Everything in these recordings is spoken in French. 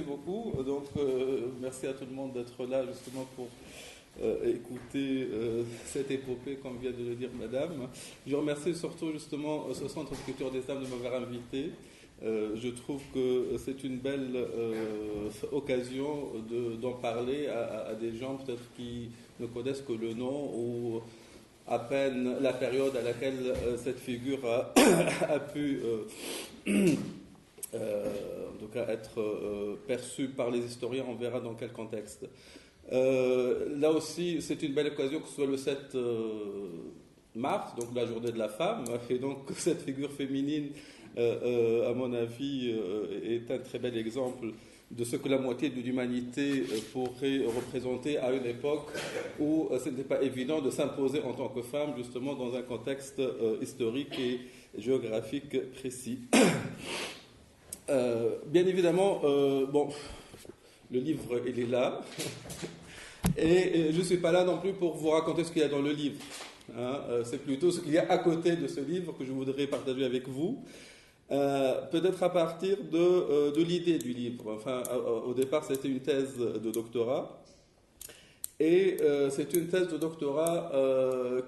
beaucoup. Donc, merci à tout le monde d'être là justement pour écouter cette épopée, comme vient de le dire Madame. Je remercie surtout justement ce Centre de culture des âmes de m'avoir invité. Je trouve que c'est une belle occasion d'en parler à des gens peut-être qui ne connaissent que le nom ou à peine la période à laquelle cette figure a pu en tout cas être perçue par les historiens. On verra dans quel contexte. Là aussi, c'est une belle occasion que ce soit le 7 mars, donc la journée de la femme, et donc cette figure féminine, à mon avis, est un très bel exemple de ce que la moitié de l'humanité pourrait représenter à une époque où ce n'était pas évident de s'imposer en tant que femme, justement dans un contexte historique et géographique précis. Bien évidemment, bon, le livre, il est là, et je ne suis pas là non plus pour vous raconter ce qu'il y a dans le livre. Hein. C'est plutôt ce qu'il y a à côté de ce livre que je voudrais partager avec vous. Peut-être à partir de l'idée du livre. Enfin, au départ, c'était une thèse de doctorat. Et c'est une thèse de doctorat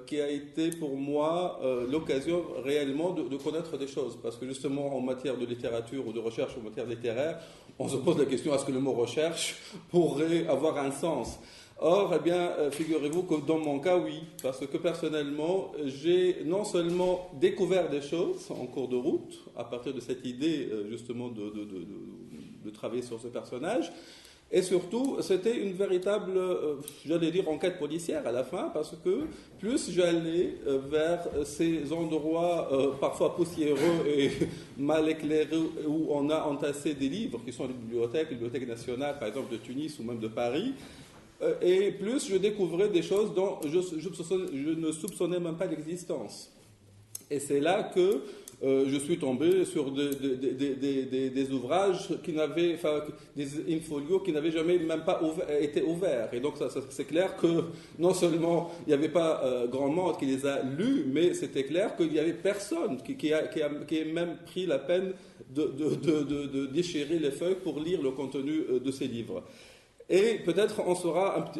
qui a été pour moi l'occasion réellement de connaître des choses. Parce que justement, en matière de littérature ou de recherche en matière littéraire, on se pose la question, est-ce que le mot recherche pourrait avoir un sens ? Or, eh bien, figurez-vous que dans mon cas, oui, parce que personnellement, j'ai non seulement découvert des choses en cours de route, à partir de cette idée justement de travailler sur ce personnage, et surtout, c'était une véritable, j'allais dire, enquête policière à la fin, parce que plus j'allais vers ces endroits parfois poussiéreux et mal éclairés, où on a entassé des livres, qui sont les bibliothèques nationales, par exemple, de Tunis ou même de Paris, et plus je découvrais des choses dont je ne soupçonnais même pas l'existence. Et c'est là que je suis tombé sur des ouvrages qui n'avaient, enfin, des infolios qui n'avaient jamais même pas été ouverts. Et donc c'est clair que non seulement il n'y avait pas grand monde qui les a lus, mais c'était clair qu'il n'y avait personne qui ait même pris la peine de déchirer les feuilles pour lire le contenu de ces livres. Et peut-être on saura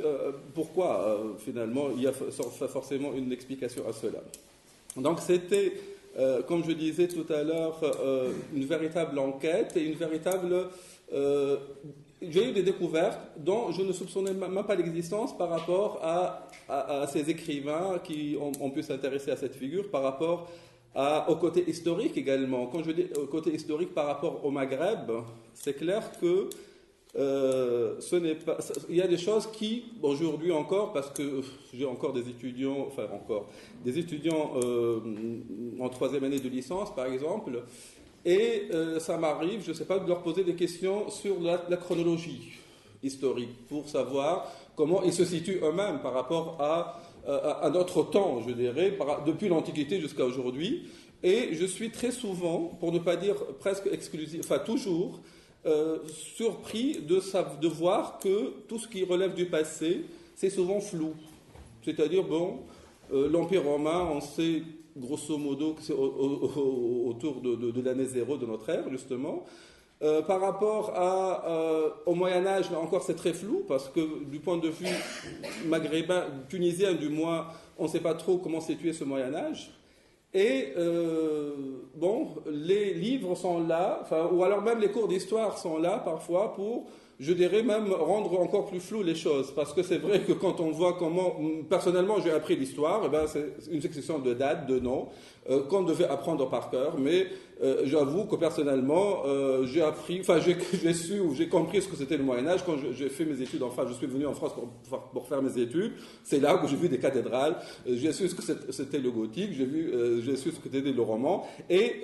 pourquoi, finalement, il y a forcément une explication à cela. Donc c'était, comme je disais tout à l'heure, une véritable enquête et une véritable... j'ai eu des découvertes dont je ne soupçonnais même pas l'existence par rapport à ces écrivains qui ont pu s'intéresser à cette figure, par rapport au côté historique également. Quand je dis au côté historique par rapport au Maghreb, c'est clair que ce n'est pas, il y a des choses qui, aujourd'hui encore, parce que j'ai encore des étudiants, en troisième année de licence, par exemple, et ça m'arrive, je ne sais pas, de leur poser des questions sur la chronologie historique, pour savoir comment ils se situent eux-mêmes par rapport à notre temps, je dirais, depuis l'Antiquité jusqu'à aujourd'hui. Et je suis très souvent, pour ne pas dire presque exclusif, enfin toujours, surpris de voir que tout ce qui relève du passé, c'est souvent flou. C'est-à-dire, bon, l'Empire romain, on sait grosso modo que c'est autour de l'année 0 de notre ère, justement. Par rapport au Moyen-Âge, là encore, c'est très flou, parce que du point de vue maghrébin, tunisien du moins, on ne sait pas trop comment situer ce Moyen-Âge. Et bon, les livres sont là, ou alors même les cours d'histoire sont là parfois pour, je dirais même, rendre encore plus flou les choses. Parce que c'est vrai que quand on voit comment, personnellement j'ai appris l'histoire, eh ben, c'est une succession de dates, de noms, qu'on devait apprendre par cœur, mais j'avoue que personnellement j'ai appris, enfin j'ai su ou j'ai compris ce que c'était le Moyen-Âge quand j'ai fait mes études. Enfin, je suis venu en France pour faire mes études. C'est là que j'ai vu des cathédrales, j'ai su ce que c'était le gothique, j'ai su ce que c'était le roman. Et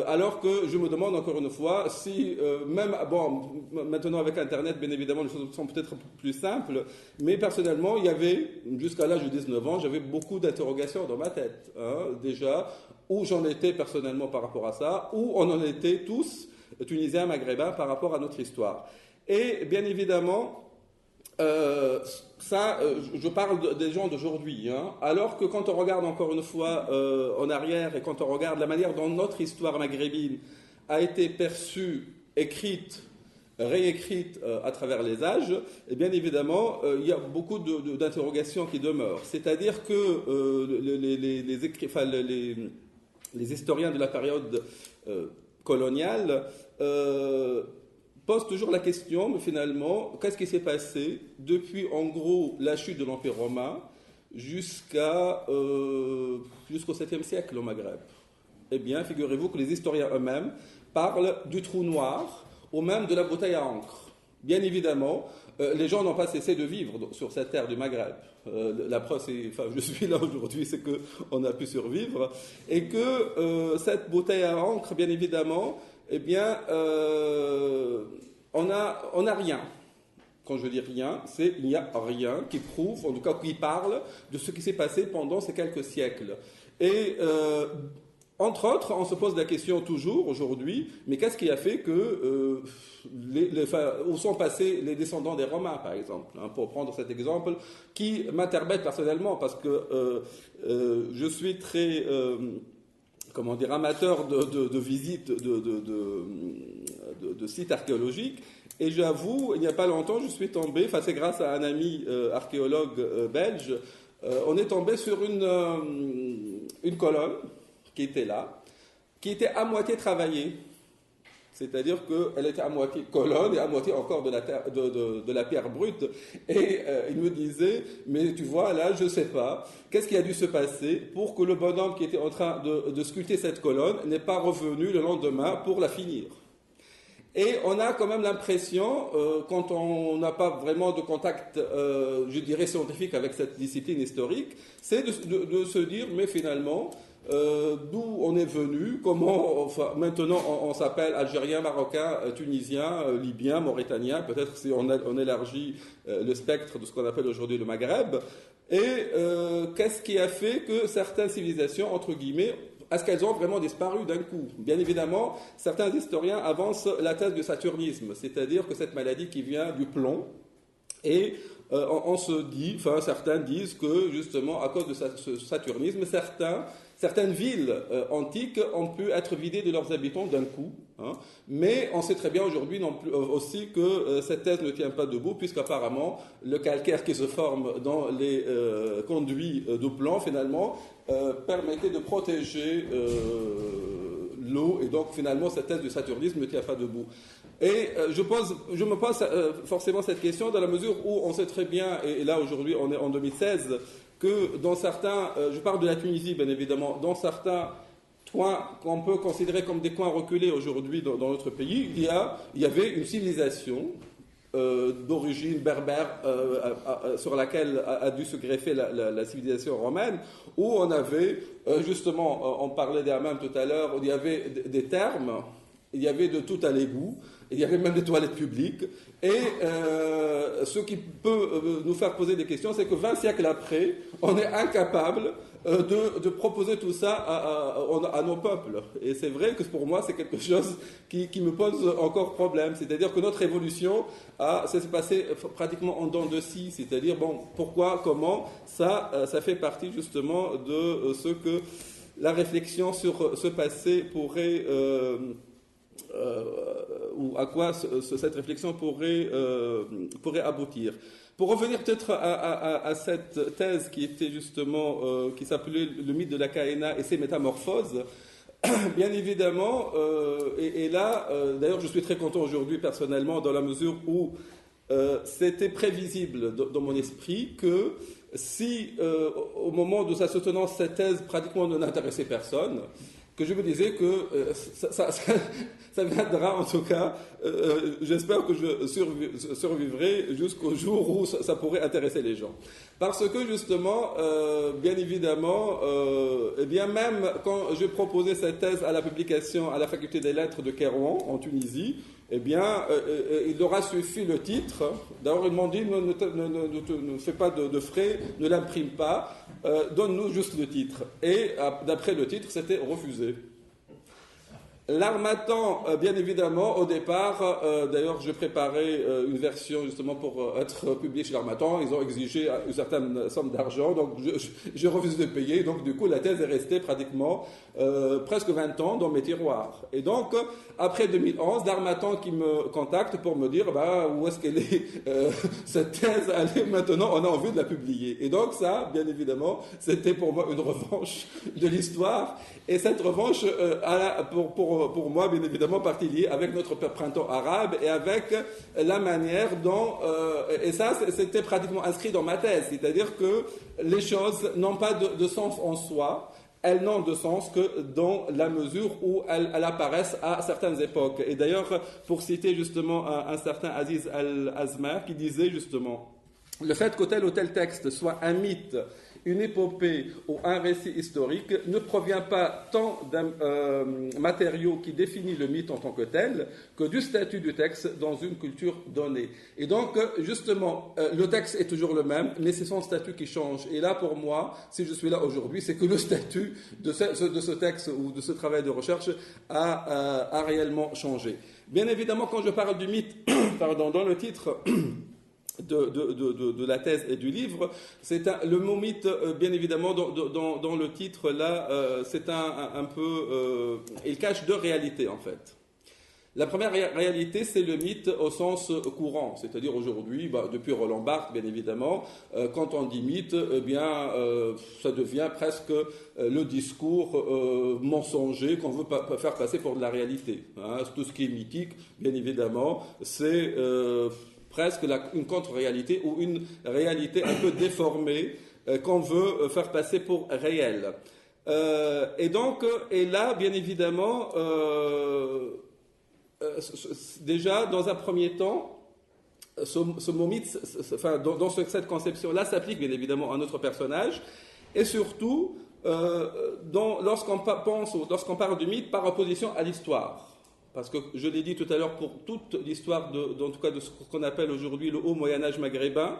alors que je me demande encore une fois si même, bon, maintenant avec Internet, bien évidemment, les choses sont peut-être plus simples, mais personnellement, il y avait, jusqu'à l'âge de 19 ans, j'avais beaucoup d'interrogations dans ma tête, hein, déjà, où j'en étais personnellement par rapport à ça, où on en était tous, Tunisiens, Maghrébins, par rapport à notre histoire. Et bien évidemment, je parle des gens d'aujourd'hui, hein, alors que quand on regarde encore une fois en arrière, et quand on regarde la manière dont notre histoire maghrébine a été perçue, écrite, réécrite à travers les âges, et bien évidemment, il y a beaucoup d'interrogations qui demeurent. C'est-à-dire que les historiens de la période coloniale posent toujours la question, mais finalement, qu'est-ce qui s'est passé depuis, en gros, la chute de l'Empire romain jusqu'au 7e siècle au Maghreb? Eh bien, figurez-vous que les historiens eux-mêmes parlent du trou noir ou même de la bouteille à encre. Bien évidemment, les gens n'ont pas cessé de vivre sur cette terre du Maghreb. La preuve, je suis là aujourd'hui, c'est qu'on a pu survivre. Et que cette bouteille à encre, bien évidemment, eh bien, on n'a rien. Quand je dis rien, il n'y a rien qui prouve, en tout cas qui parle de ce qui s'est passé pendant ces quelques siècles. Et entre autres, on se pose la question toujours aujourd'hui, mais qu'est-ce qui a fait que où sont passés les descendants des Romains, par exemple, hein, pour prendre cet exemple, qui m'interpelle personnellement, parce que je suis très, amateur de visites de sites archéologiques, et j'avoue, il n'y a pas longtemps, je suis tombé, c'est grâce à un ami archéologue belge, on est tombé sur une colonne qui était là, qui était à moitié travaillée. C'est-à-dire qu'elle était à moitié colonne et à moitié encore de la pierre brute. Et il me disait, mais tu vois, là, je ne sais pas, qu'est-ce qui a dû se passer pour que le bonhomme qui était en train de sculpter cette colonne n'est pas revenu le lendemain pour la finir. Et on a quand même l'impression, quand on n'a pas vraiment de contact, je dirais, scientifique avec cette discipline historique, c'est de se dire, mais finalement, d'où on est venu, comment, maintenant on s'appelle Algérien, Marocain, Tunisien, Libyen, Mauritanien, peut-être si on élargit le spectre de ce qu'on appelle aujourd'hui le Maghreb, et qu'est-ce qui a fait que certaines civilisations, entre guillemets, est-ce qu'elles ont vraiment disparu d'un coup? Bien évidemment, certains historiens avancent la thèse du saturnisme, c'est-à-dire que cette maladie qui vient du plomb, et on se dit, certains disent que justement, à cause de ce saturnisme, certaines villes antiques ont pu être vidées de leurs habitants d'un coup. Hein, mais on sait très bien aujourd'hui aussi que cette thèse ne tient pas debout, puisqu'apparemment, le calcaire qui se forme dans les conduits de plomb, finalement, permettait de protéger l'eau, et donc finalement, cette thèse du saturnisme ne tient pas debout. Et je me pose forcément cette question dans la mesure où on sait très bien, et là aujourd'hui on est en 2016, que dans certains, je parle de la Tunisie bien évidemment, dans certains coins qu'on peut considérer comme des coins reculés aujourd'hui dans notre pays, il y avait une civilisation d'origine berbère sur laquelle a dû se greffer la civilisation romaine, où on avait justement, on parlait des hammams tout à l'heure, où il y avait des thermes, il y avait de tout à l'égout, il y avait même des toilettes publiques, et ce qui peut nous faire poser des questions, c'est que 20 siècles après, on est incapable de proposer tout ça à nos peuples. Et c'est vrai que pour moi, c'est quelque chose qui me pose encore problème. C'est-à-dire que notre évolution s'est passée pratiquement en dents de scie. C'est-à-dire, bon, pourquoi, comment, ça fait partie justement de ce que la réflexion sur ce passé pourrait... ou à quoi cette réflexion pourrait aboutir. Pour revenir peut-être à cette thèse qui était justement, qui s'appelait le mythe de la Caïna et ses métamorphoses, bien évidemment, et là, d'ailleurs je suis très content aujourd'hui personnellement dans la mesure où c'était prévisible dans mon esprit que si au moment de sa soutenance cette thèse pratiquement ne n'intéressait personne, que je me disais que ça viendra en tout cas, j'espère que je survivrai jusqu'au jour où ça pourrait intéresser les gens. Parce que justement, bien évidemment, eh bien même quand j'ai proposé cette thèse à la publication à la faculté des lettres de Kairouan, en Tunisie, eh bien, il aura suffi le titre. D'abord, ils m'ont dit, ne fais pas de frais, ne l'imprime pas, donne-nous juste le titre. Et d'après le titre, c'était refusé. L'Harmattan, bien évidemment, au départ, d'ailleurs, je préparais une version justement pour être publiée chez l'Harmattan. Ils ont exigé une certaine somme d'argent, donc j'ai refusé de payer. Donc, du coup, la thèse est restée pratiquement presque 20 ans dans mes tiroirs. Et donc, après 2011, l'Harmattan qui me contacte pour me dire bah, où est-ce qu'elle est, cette thèse, allez, maintenant, on a envie de la publier. Et donc, ça, bien évidemment, c'était pour moi une revanche de l'histoire. Et cette revanche, pour moi, bien évidemment, partie liée avec notre printemps arabe et avec la manière dont... et ça, c'était pratiquement inscrit dans ma thèse. C'est-à-dire que les choses n'ont pas de sens en soi. Elles n'ont de sens que dans la mesure où elles apparaissent à certaines époques. Et d'ailleurs, pour citer justement un certain Aziz Al-Azmar qui disait justement le fait que tel ou tel texte soit un mythe, une épopée ou un récit historique ne provient pas tant d'un matériau qui définit le mythe en tant que tel que du statut du texte dans une culture donnée. Et donc, justement, le texte est toujours le même, mais c'est son statut qui change. Et là, pour moi, si je suis là aujourd'hui, c'est que le statut de ce texte ou de ce travail de recherche a réellement changé. Bien évidemment, quand je parle du mythe, pardon, dans le titre... De la thèse et du livre, c'est le mot mythe, bien évidemment, dans le titre, là, c'est un peu... il cache deux réalités, en fait. La première réalité, c'est le mythe au sens courant, c'est-à-dire aujourd'hui, depuis Roland Barthes, bien évidemment, quand on dit mythe, eh bien, ça devient presque le discours mensonger qu'on veut faire passer pour de la réalité. Hein. Tout ce qui est mythique, bien évidemment, c'est... presque une contre-réalité ou une réalité un peu déformée qu'on veut faire passer pour réelle. Et là, bien évidemment, déjà, dans un premier temps, ce mot mythe, dans cette conception-là, s'applique bien évidemment à notre personnage, et surtout, lorsqu'on parle du mythe par opposition à l'histoire. Parce que je l'ai dit tout à l'heure, pour toute l'histoire, en tout cas de ce qu'on appelle aujourd'hui le haut Moyen-Âge maghrébin,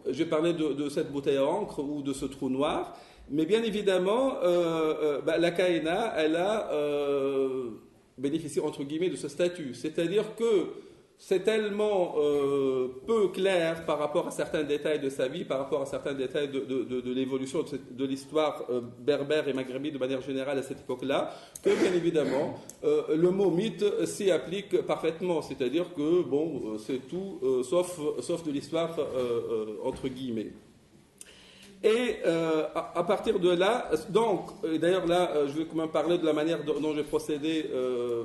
j'ai parlé de cette bouteille à encre ou de ce trou noir, mais bien évidemment, la Kaïna, elle a bénéficié, entre guillemets, de ce statut. C'est-à-dire que c'est tellement peu clair par rapport à certains détails de sa vie, par rapport à certains détails de l'évolution de l'histoire berbère et maghrébine de manière générale à cette époque-là, que bien évidemment, le mot mythe s'y applique parfaitement. C'est-à-dire que, bon, c'est tout, sauf de l'histoire, entre guillemets. Et à partir de là, donc, d'ailleurs là, je vais quand même parler de la manière dont j'ai procédé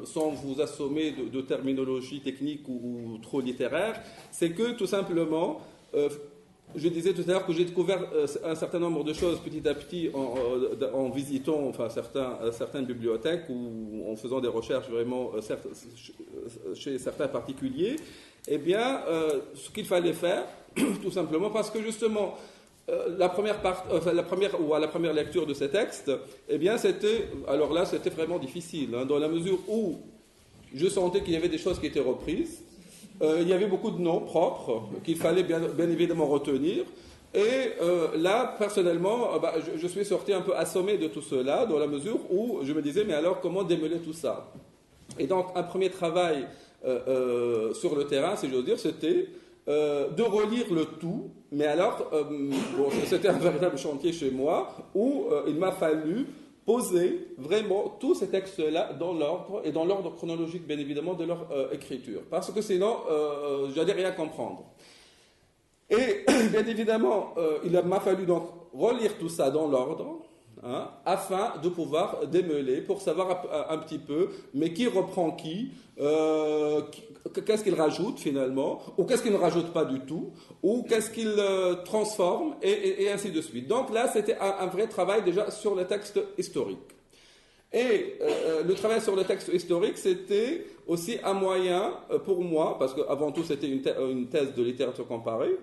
sans vous assommer de terminologie technique ou trop littéraire, c'est que tout simplement, je disais tout à l'heure que j'ai découvert un certain nombre de choses petit à petit en visitant certaines bibliothèques ou en faisant des recherches vraiment chez certains particuliers. Eh bien, ce qu'il fallait faire, tout simplement, parce que justement, la première lecture de ces textes, eh bien, c'était vraiment difficile, hein, dans la mesure où je sentais qu'il y avait des choses qui étaient reprises, il y avait beaucoup de noms propres qu'il fallait bien évidemment retenir, et là, personnellement, je suis sorti un peu assommé de tout cela, dans la mesure où je me disais, mais alors, comment démêler tout ça? Et donc, un premier travail sur le terrain, si j'ose dire, c'était de relire le tout, mais alors, c'était un véritable chantier chez moi, où il m'a fallu poser vraiment tous ces textes-là dans l'ordre, et dans l'ordre chronologique, bien évidemment, de leur écriture, parce que sinon, je n'allais rien comprendre. Et, bien évidemment, il m'a fallu donc relire tout ça dans l'ordre, hein, afin de pouvoir démêler, pour savoir un petit peu, mais qui reprend qui, qu'est-ce qu'il rajoute finalement, ou qu'est-ce qu'il ne rajoute pas du tout, ou qu'est-ce qu'il transforme, et ainsi de suite. Donc là, c'était un vrai travail déjà sur le texte historique. Et le travail sur le texte historique, c'était aussi un moyen pour moi, parce qu'avant tout c'était une thèse de littérature comparée,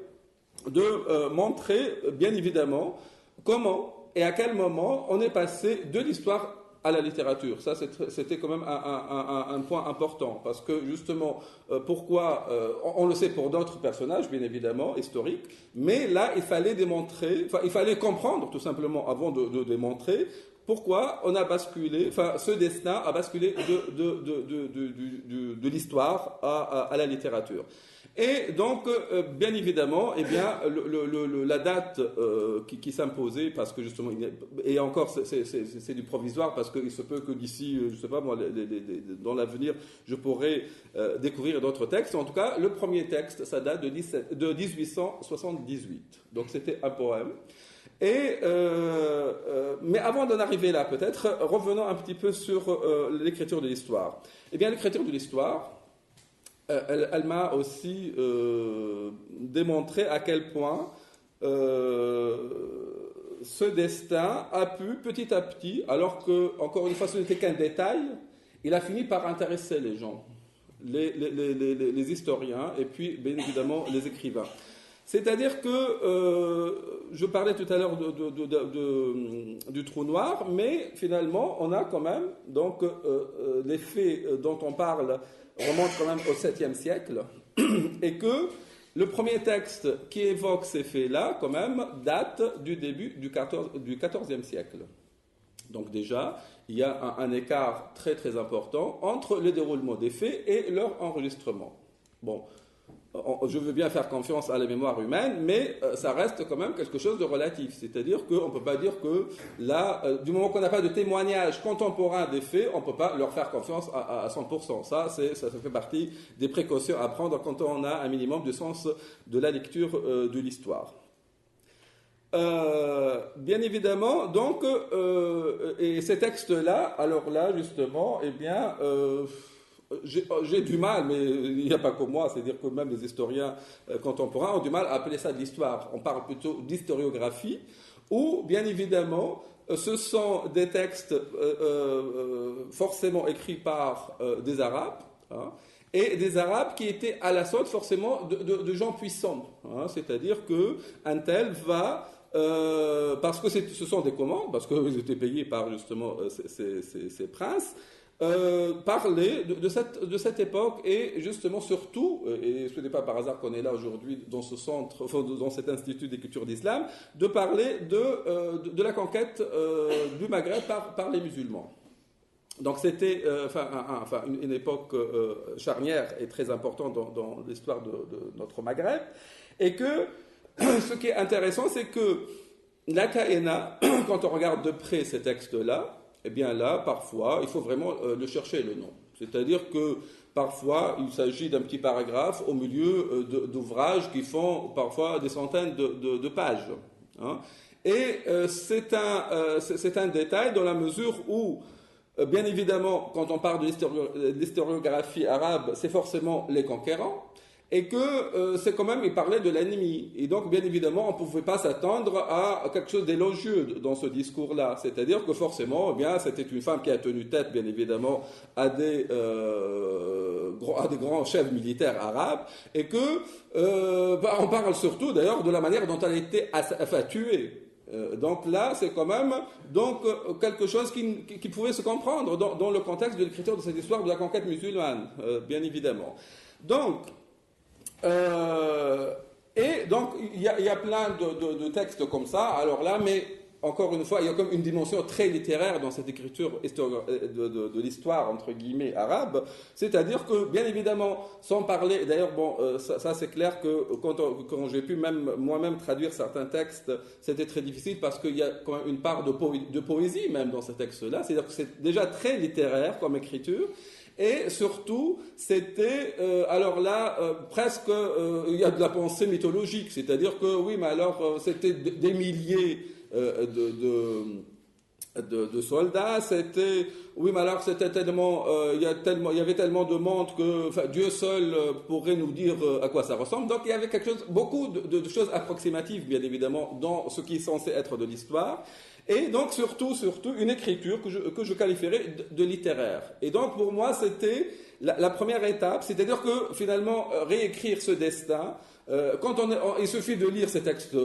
de montrer bien évidemment comment et à quel moment on est passé de l'histoire à la littérature. Ça, c'était quand même un point important, parce que justement, pourquoi, on le sait pour d'autres personnages, bien évidemment, historiques, mais là, il fallait comprendre, tout simplement, avant de démontrer, pourquoi on a basculé, enfin, ce destin a basculé de l'histoire à la littérature. Et donc, bien évidemment, eh bien, la date qui s'imposait, parce que justement, et encore, c'est du provisoire, parce qu'il se peut que d'ici, je ne sais pas moi, dans l'avenir, je pourrais découvrir d'autres textes. En tout cas, le premier texte, ça date de 1878. Donc, c'était un poème. Mais avant d'en arriver là, peut-être, revenons un petit peu sur l'écriture de l'histoire. Eh bien, l'écriture de l'histoire, elle m'a aussi démontré à quel point ce destin a pu, petit à petit, alors que, encore une fois, ce n'était qu'un détail, il a fini par intéresser les gens, les historiens, et puis, bien évidemment, les écrivains. C'est-à-dire que je parlais tout à l'heure du trou noir, mais finalement, on a quand même, donc, les faits dont on parle remontent quand même au 7e siècle, et que le premier texte qui évoque ces faits-là, quand même, date du début du 14e siècle. Donc déjà, il y a un écart très très important entre le déroulement des faits et leur enregistrement. Bon, je veux bien faire confiance à la mémoire humaine, mais ça reste quand même quelque chose de relatif. C'est-à-dire qu'on ne peut pas dire que là, du moment qu'on n'a pas de témoignage contemporain des faits, on ne peut pas leur faire confiance à 100%. Ça fait partie des précautions à prendre quand on a un minimum de sens de la lecture de l'histoire. Bien évidemment, donc, et ces textes-là, alors là, justement, eh bien... j'ai du mal, mais il n'y a pas que moi, c'est-à-dire que même les historiens contemporains ont du mal à appeler ça de l'histoire. On parle plutôt d'historiographie, où, bien évidemment, ce sont des textes forcément écrits par des Arabes, hein, et des Arabes qui étaient à la sorte forcément de gens puissants. Hein, c'est-à-dire qu'un tel va... parce que ce sont des commandes, parce qu'ils étaient payés par justement ces princes, parler de cette époque et justement surtout, et ce n'est pas par hasard qu'on est là aujourd'hui dans ce centre, enfin, dans cet institut d'écriture d'islam, de parler de la conquête du Maghreb par les musulmans. Donc c'était une époque charnière et très importante dans l'histoire de notre Maghreb, et que ce qui est intéressant, c'est que la Kaena, quand on regarde de près ces textes-là, eh bien là, parfois, il faut vraiment le chercher, le nom. C'est-à-dire que parfois, il s'agit d'un petit paragraphe au milieu d'ouvrages qui font parfois des centaines de pages. Hein. Et c'est un détail dans la mesure où, bien évidemment, quand on parle de l'historiographie arabe, c'est forcément les conquérants. Et que c'est quand même, il parlait de l'ennemi. Et donc, bien évidemment, on ne pouvait pas s'attendre à quelque chose d'élogieux dans ce discours-là. C'est-à-dire que forcément, eh bien, c'était une femme qui a tenu tête, bien évidemment, à des grands chefs militaires arabes, et que on parle surtout, d'ailleurs, de la manière dont elle a été tuée. Donc là, c'est quand même quelque chose qui pouvait se comprendre dans le contexte de l'écriture de cette histoire de la conquête musulmane, bien évidemment. Donc, et donc, il y a plein de textes comme ça, alors là, mais encore une fois, il y a comme une dimension très littéraire dans cette écriture de l'histoire, entre guillemets, arabe, c'est-à-dire que, bien évidemment, sans parler, d'ailleurs, bon, ça c'est clair que quand j'ai pu moi-même traduire certains textes, c'était très difficile parce qu'il y a quand même une part de poésie même dans ces textes-là, c'est-à-dire que c'est déjà très littéraire comme écriture. Et surtout, c'était, alors là, presque, il y a de la pensée mythologique, c'est-à-dire que, oui, mais alors, c'était des milliers de soldats, c'était, oui, mais alors, c'était tellement, il y avait tellement de monde que, enfin, Dieu seul pourrait nous dire à quoi ça ressemble. Donc, il y avait beaucoup de choses approximatives, bien évidemment, dans ce qui est censé être de l'histoire. Et donc, surtout, une écriture que je qualifierais de littéraire. Et donc, pour moi, c'était la première étape, c'est-à-dire que, finalement, réécrire ce destin Il suffit de lire ces textes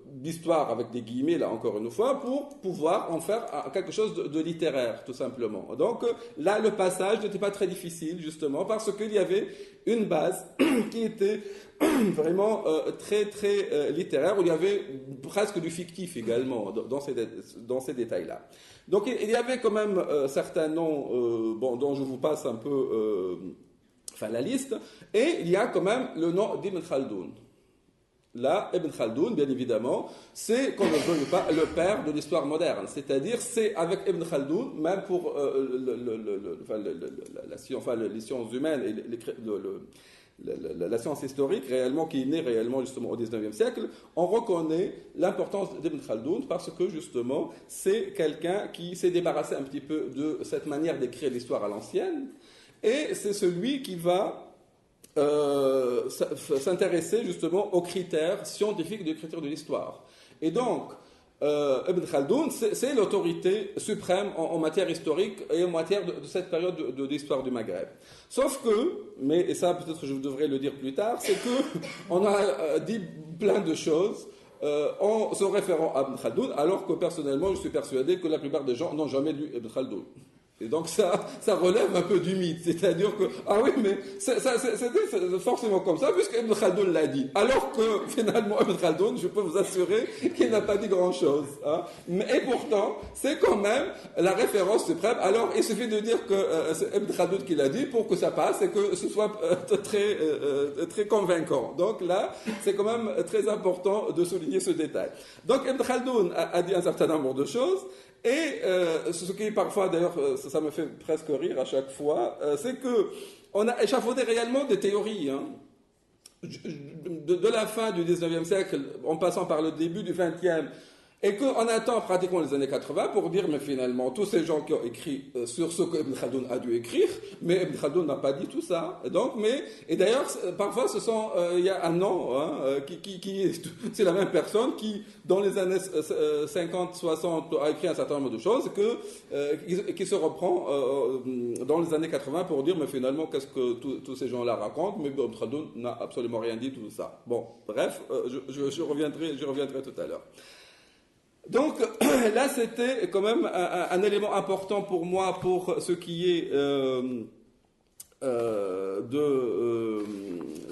d'histoire avec des guillemets, là encore une fois, pour pouvoir en faire quelque chose de littéraire, tout simplement. Donc là, le passage n'était pas très difficile, justement, parce qu'il y avait une base qui était vraiment très, très littéraire, où il y avait presque du fictif également dans ces détails-là. Donc il y avait quand même certains noms dont je vous passe un peu la liste, et il y a quand même le nom d'Ibn Khaldoun. Là, Ibn Khaldoun, bien évidemment, c'est, qu'on ne veuille pas, le père de l'histoire moderne. C'est-à-dire, c'est avec Ibn Khaldoun, même pour les sciences humaines et la science historique, réellement, qui est née réellement justement au XIXe siècle, on reconnaît l'importance d'Ibn Khaldoun parce que justement, c'est quelqu'un qui s'est débarrassé un petit peu de cette manière d'écrire l'histoire à l'ancienne, et c'est celui qui va s'intéresser justement aux critères scientifiques d'écriture de l'histoire. Et donc, Ibn Khaldoun, c'est l'autorité suprême en matière historique et en matière de cette période de l'histoire du Maghreb. Sauf que, et ça peut-être je devrais le dire plus tard, c'est qu'on a dit plein de choses en se référant à Ibn Khaldoun, alors que personnellement je suis persuadé que la plupart des gens n'ont jamais lu Ibn Khaldoun. Et donc ça relève un peu du mythe, c'est-à-dire que, ah oui, mais c'était forcément comme ça, puisque Ibn Khaldoun l'a dit. Alors que finalement, Ibn Khaldoun, je peux vous assurer qu'il n'a pas dit grand-chose. Hein. Et pourtant, c'est quand même la référence suprême. Alors, il suffit de dire que c'est Ibn Khaldoun qui l'a dit pour que ça passe et que ce soit très convaincant. Donc là, c'est quand même très important de souligner ce détail. Donc Ibn Khaldoun a dit un certain nombre de choses. Et ce qui parfois, d'ailleurs, ça me fait presque rire à chaque fois, c'est qu'on a échafaudé réellement des théories. Hein. De la fin du 19e siècle, en passant par le début du 20e, et qu'on attend pratiquement les années 80 pour dire, mais finalement, tous ces gens qui ont écrit sur ce qu'Ibn Khaldoun a dû écrire, mais Ibn Khaldoun n'a pas dit tout ça. Et d'ailleurs, parfois, il y a un nom, c'est la même personne qui, dans les années 50, 60, a écrit un certain nombre de choses, qui se reprend dans les années 80 pour dire, mais finalement, qu'est-ce que tous ces gens-là racontent, mais Ibn Khaldoun n'a absolument rien dit, tout ça. Bon, bref, je reviendrai tout à l'heure. Donc là, c'était quand même un élément important pour moi pour ce qui est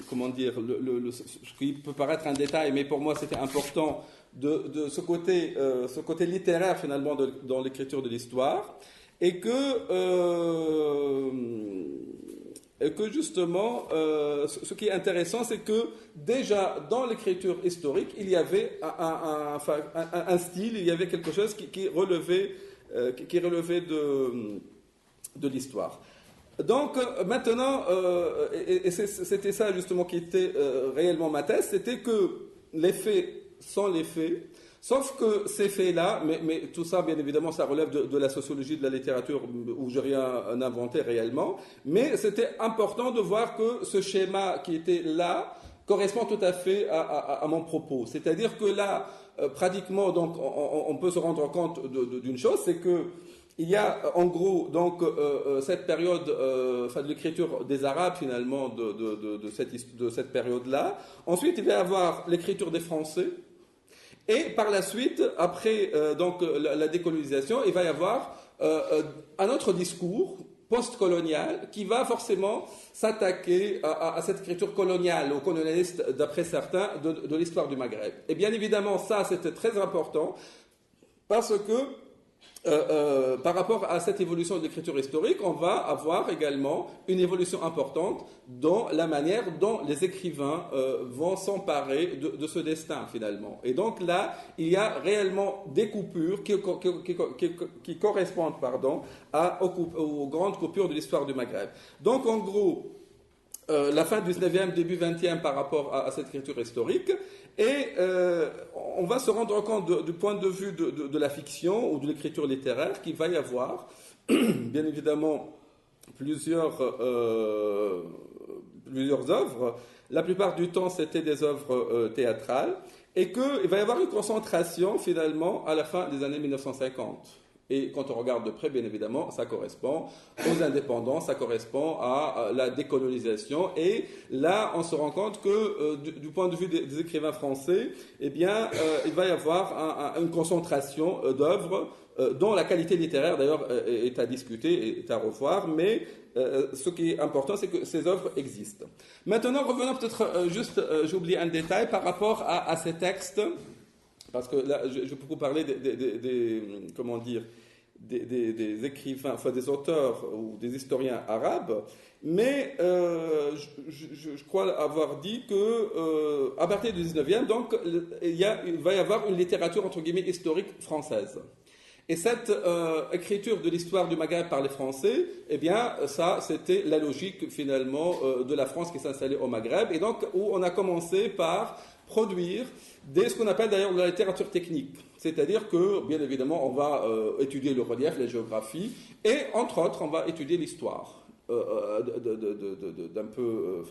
comment dire, ce qui peut paraître un détail, mais pour moi c'était important de ce côté littéraire finalement dans l'écriture de l'histoire, et que justement, ce qui est intéressant, c'est que déjà dans l'écriture historique, il y avait un style, il y avait quelque chose qui relevait de l'histoire. Donc maintenant, et c'était ça justement qui était réellement ma thèse, c'était que les faits sont les faits. Sauf que ces faits-là, mais tout ça, bien évidemment, ça relève de la sociologie, de la littérature, où je n'ai rien inventé réellement. Mais c'était important de voir que ce schéma qui était là correspond tout à fait à mon propos. C'est-à-dire que là, pratiquement, donc, on peut se rendre compte d'une chose, c'est que il y a en gros donc cette période, de l'écriture des Arabes finalement de cette période-là. Ensuite, il va y avoir l'écriture des Français. Et par la suite, après donc la décolonisation, il va y avoir un autre discours post-colonial qui va forcément s'attaquer à cette écriture coloniale, aux colonialistes d'après certains, de l'histoire du Maghreb. Et bien évidemment, ça c'était très important parce que par rapport à cette évolution de l'écriture historique, on va avoir également une évolution importante dans la manière dont les écrivains vont s'emparer de ce destin finalement. Et donc là, il y a réellement des coupures qui correspondent aux grandes coupures de l'histoire du Maghreb. Donc en gros, la fin du 19e, début 20e par rapport à cette écriture historique. Et on va se rendre compte du point de vue de la fiction ou de l'écriture littéraire qu'il va y avoir, bien évidemment, plusieurs œuvres. La plupart du temps, c'était des œuvres théâtrales. Et qu'il va y avoir une concentration, finalement, à la fin des années 1950. Et quand on regarde de près, bien évidemment, ça correspond aux indépendants, ça correspond à la décolonisation. Et là, on se rend compte que du point de vue des écrivains français, eh bien, il va y avoir une concentration d'œuvres dont la qualité littéraire, d'ailleurs, est à discuter, est à revoir, mais ce qui est important, c'est que ces œuvres existent. Maintenant, revenons peut-être j'ai oublié un détail par rapport à ces textes. Parce que là, je vais beaucoup parler comment dire, des écrivains, enfin des auteurs ou des historiens arabes, mais je crois avoir dit que à partir du 19e, donc, il va y avoir une littérature entre guillemets historique française. Et cette écriture de l'histoire du Maghreb par les Français, eh bien, ça, c'était la logique finalement de la France qui s'installait au Maghreb, et donc où on a commencé par produire ce qu'on appelle d'ailleurs de la littérature technique. C'est-à-dire que, bien évidemment, on va étudier le relief, la géographie, et entre autres, on va étudier l'histoire d'un peu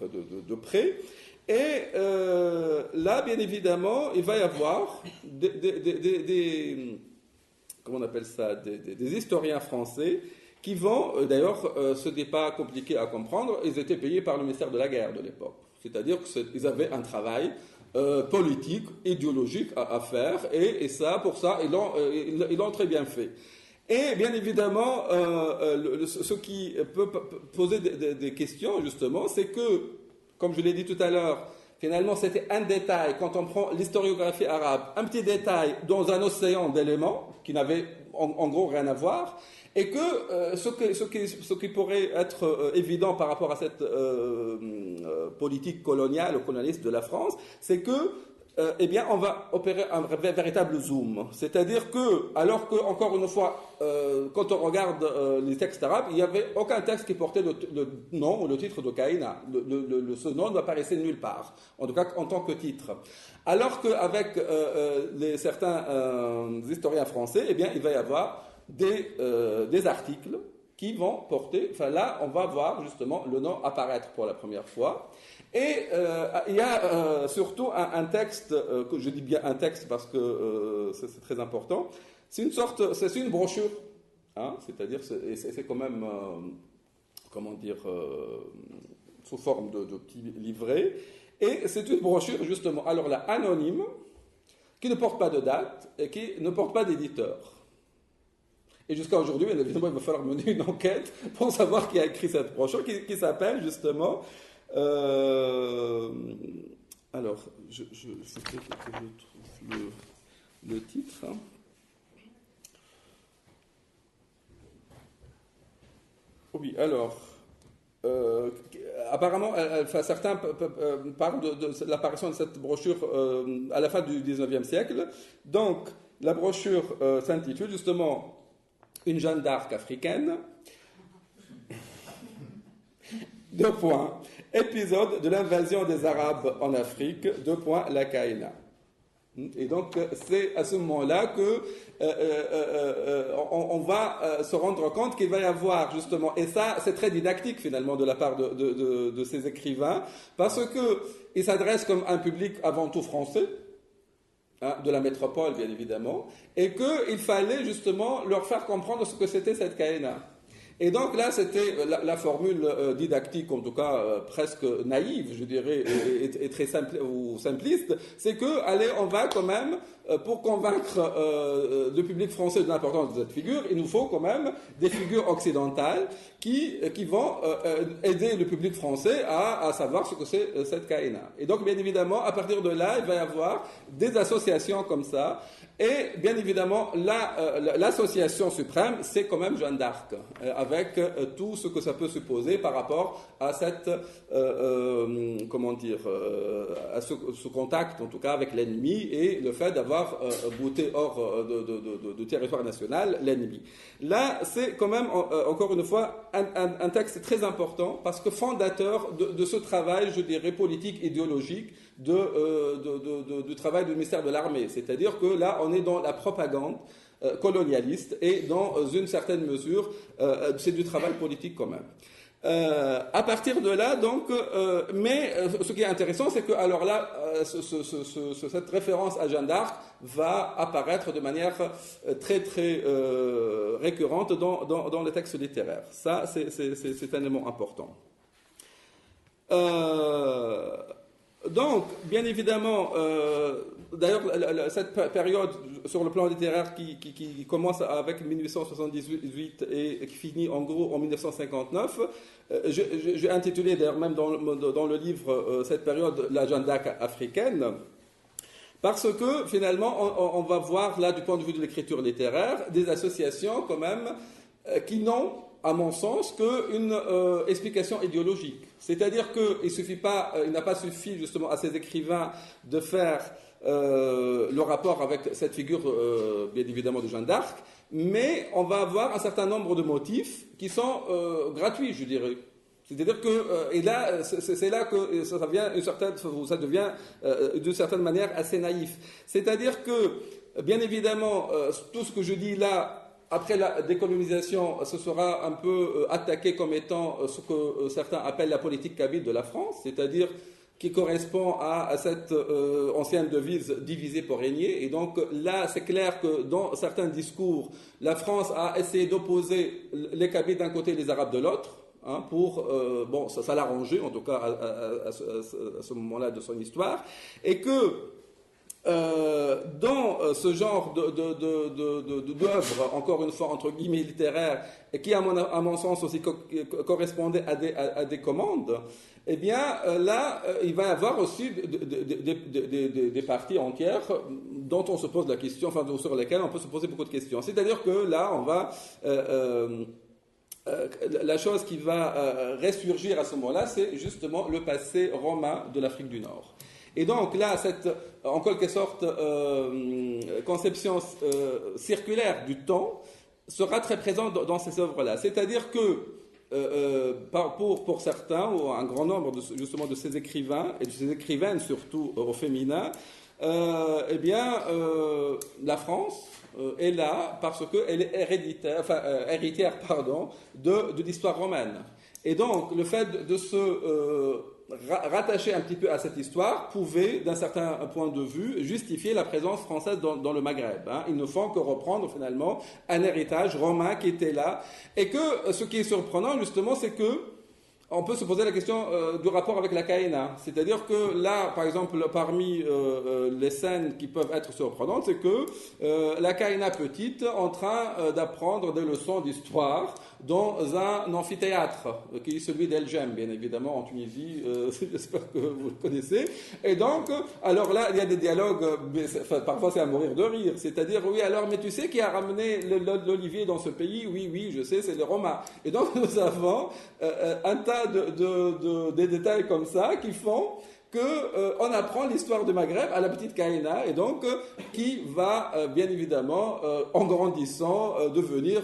de près. Et là, bien évidemment, il va y avoir comment on appelle ça, des historiens français qui vont, d'ailleurs, ce n'est pas compliqué à comprendre, ils étaient payés par le ministère de la Guerre de l'époque. C'est-à-dire qu'ils avaient un travail politique, idéologique à faire, et ça, pour ça, ils l'ont très bien fait. Et bien évidemment, ce qui peut poser des questions, justement, c'est que, comme je l'ai dit tout à l'heure, finalement, c'était un détail, quand on prend l'historiographie arabe, un petit détail dans un océan d'éléments qui n'avaient en gros rien à voir, et que ce qui pourrait être évident par rapport à cette politique coloniale ou colonialiste de la France, c'est que eh bien, on va opérer un véritable zoom. C'est-à-dire que, alors que, encore une fois, quand on regarde les textes arabes, il n'y avait aucun texte qui portait le nom ou le titre de Kaïna. Ce nom n'apparaissait nulle part, en tout cas en tant que titre. Alors qu'avec certains historiens français, eh bien, il va y avoir des articles qui vont porter, enfin là, on va voir justement le nom apparaître pour la première fois. Et il y a surtout un texte, que je dis bien un texte parce que c'est très important, c'est une brochure, hein, c'est-à-dire c'est quand même, comment dire, sous forme de petits livrets, et c'est une brochure justement, alors là, anonyme, qui ne porte pas de date et qui ne porte pas d'éditeur. Et jusqu'à aujourd'hui, bien évidemment, il va falloir mener une enquête pour savoir qui a écrit cette brochure, qui s'appelle justement... alors, je sais que je trouve le titre. Hein. Oui, alors... apparemment, certains parlent de l'apparition de cette brochure à la fin du 19e siècle. Donc, la brochure s'intitule justement Une Jeanne d'Arc africaine. Deux points. Épisode de l'invasion des Arabes en Afrique. Deux points. La Kaïna. Et donc, c'est à ce moment-là que on va se rendre compte qu'il va y avoir justement, et ça, c'est très didactique finalement de la part de ces écrivains, parce qu'ils s'adressent comme un public avant tout français, hein, de la métropole bien évidemment, et qu'il fallait justement leur faire comprendre ce que c'était cette Kaïna. Et donc là, c'était la formule didactique, en tout cas presque naïve, je dirais, et très simple ou simpliste, c'est que, allez, on va quand même, pour convaincre le public français de l'importance de cette figure, il nous faut quand même des figures occidentales qui vont aider le public français à savoir ce que c'est cette Kaïna. Et donc, bien évidemment, à partir de là, il va y avoir des associations comme ça. Et bien évidemment, l'association suprême, c'est quand même Jeanne d'Arc, avec tout ce que ça peut supposer par rapport à cette, comment dire, à ce contact, en tout cas, avec l'ennemi et le fait d'avoir bouté hors de territoire national l'ennemi. Là, c'est quand même, encore une fois, un texte très important parce que fondateur de ce travail, je dirais, politique, idéologique, du travail du ministère de l'Armée. C'est-à-dire que là, on est dans la propagande colonialiste et dans une certaine mesure, c'est du travail politique quand même. À partir de là, donc, ce qui est intéressant, c'est que alors là, cette référence à Jeanne d'Arc va apparaître de manière très très récurrente dans les textes littéraires. Ça, c'est un élément important. Donc, bien évidemment, d'ailleurs, cette période sur le plan littéraire qui commence avec 1878 et qui finit en gros en 1959, j'ai intitulé d'ailleurs même dans le livre cette période la Jeanne d'Arc africaine, parce que finalement, on va voir là, du point de vue de l'écriture littéraire, des associations quand même qui n'ont, à mon sens, qu'une explication idéologique. C'est-à-dire qu'il n'a pas suffi justement à ces écrivains de faire le rapport avec cette figure, bien évidemment, de Jeanne d'Arc, mais on va avoir un certain nombre de motifs qui sont gratuits, je dirais. C'est-à-dire que, et là, c'est là que ça devient d'une certaine manière assez naïf. C'est-à-dire que, bien évidemment, tout ce que je dis là, après la décolonisation, ce sera un peu attaqué comme étant ce que certains appellent la politique kabyle de la France, c'est-à-dire qui correspond à cette ancienne devise diviser pour régner. Et donc là, c'est clair que dans certains discours, la France a essayé d'opposer les Kabyles d'un côté et les Arabes de l'autre. Pour, ça l'arrangeait, en tout cas à ce moment-là de son histoire, et que dans ce genre d'œuvre, encore une fois, entre guillemets, littéraire, et qui, à mon sens, aussi correspondait à des commandes, eh bien, là, il va y avoir aussi des parties entières dont on se pose la question, enfin, sur lesquelles on peut se poser beaucoup de questions. C'est-à-dire que là, on va... la chose qui va ressurgir à ce moment-là, c'est justement le passé romain de l'Afrique du Nord. Et donc là, cette, en quelque sorte, conception circulaire du temps sera très présente dans ces œuvres-là. C'est-à-dire que, pour certains, ou un grand nombre justement de ces écrivains, et de ces écrivaines surtout au féminin, eh bien, la France est là parce qu'elle est héritière de l'histoire romaine. Et donc, le fait de se rattacher un petit peu à cette histoire pouvait, d'un certain point de vue, justifier la présence française dans le Maghreb. Ils ne font que reprendre finalement un héritage romain qui était là. Et que ce qui est surprenant, justement, c'est que on peut se poser la question du rapport avec la Kaïna. C'est-à-dire que là, par exemple, parmi les scènes qui peuvent être surprenantes, c'est que la Kaïna petite en train d'apprendre des leçons d'histoire dans un amphithéâtre, qui est celui d'El Jem, bien évidemment, en Tunisie, j'espère que vous le connaissez. Et donc, alors là, il y a des dialogues, parfois c'est à mourir de rire, c'est-à-dire, oui, alors, mais tu sais qui a ramené l'olivier dans ce pays? Oui, oui, je sais, c'est les Romains. Et donc, nous avons un tas des détails comme ça qui font qu'on apprend l'histoire du Maghreb à la petite Kaïna et donc qui va bien évidemment en grandissant devenir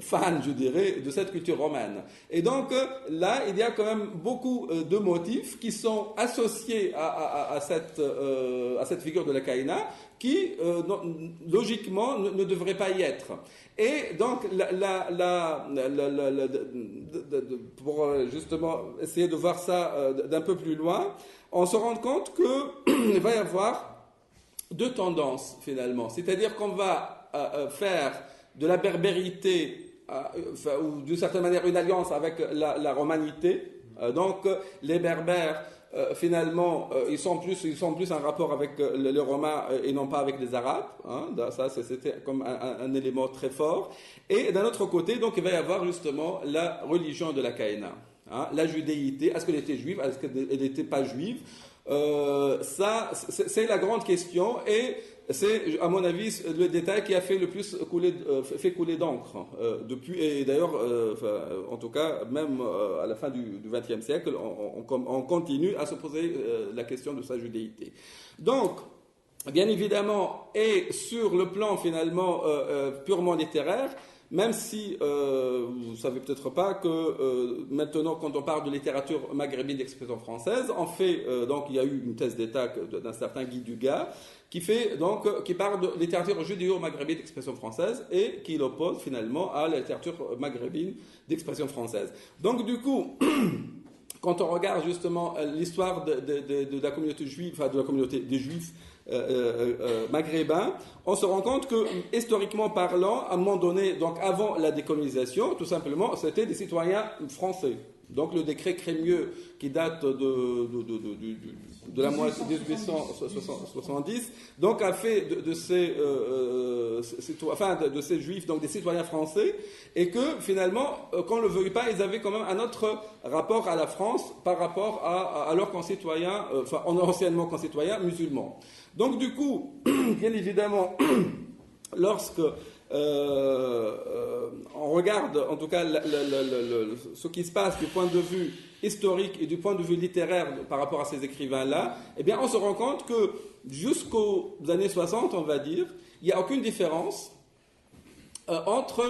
fan, je dirais, de cette culture romaine. Et donc là, il y a quand même beaucoup de motifs qui sont associés à cette figure de la Kaïna qui, logiquement, ne devrait pas y être. Et donc, pour justement essayer de voir ça d'un peu plus loin, on se rend compte qu'il va y avoir deux tendances, finalement. C'est-à-dire qu'on va faire de la berbérité, ou d'une certaine manière une alliance avec la romanité. Donc, les berbères... finalement, ils sont plus en rapport avec les Romains et non pas avec les Arabes. Ça, c'était comme un élément très fort. Et d'un autre côté, donc, il va y avoir justement la religion de la Kaïna. La judéité. Est-ce qu'elle était juive? Est-ce qu'elle n'était pas juive? Ça, c'est la grande question. Et c'est, à mon avis, le détail qui a fait le plus fait couler d'encre depuis. Et d'ailleurs, en tout cas, même à la fin du XXe siècle, on continue à se poser la question de sa judéité. Donc, bien évidemment, et sur le plan finalement purement littéraire, même si vous ne savez peut-être pas que maintenant, quand on parle de littérature maghrébine d'expression française, en fait, donc il y a eu une thèse d'État d'un certain Guy Dugas qui parle de littérature judéo-maghrébine d'expression française et qui l'oppose finalement à la littérature maghrébine d'expression française. Donc du coup, quand on regarde justement l'histoire de la communauté juive, enfin de la communauté des juifs maghrébins, on se rend compte que, historiquement parlant, à un moment donné, donc avant la décolonisation, tout simplement, c'était des citoyens français. Donc le décret Crémieux, qui date de la moitié de 1870, donc a fait de ces juifs donc des citoyens français, et que finalement, qu'on ne le veuille pas, ils avaient quand même un autre rapport à la France par rapport à leurs concitoyens, anciennement concitoyens musulmans. Donc du coup, bien évidemment, lorsque on regarde en tout cas ce qui se passe du point de vue historique et du point de vue littéraire par rapport à ces écrivains-là, eh bien on se rend compte que jusqu'aux années 60, on va dire, il n'y a aucune différence entre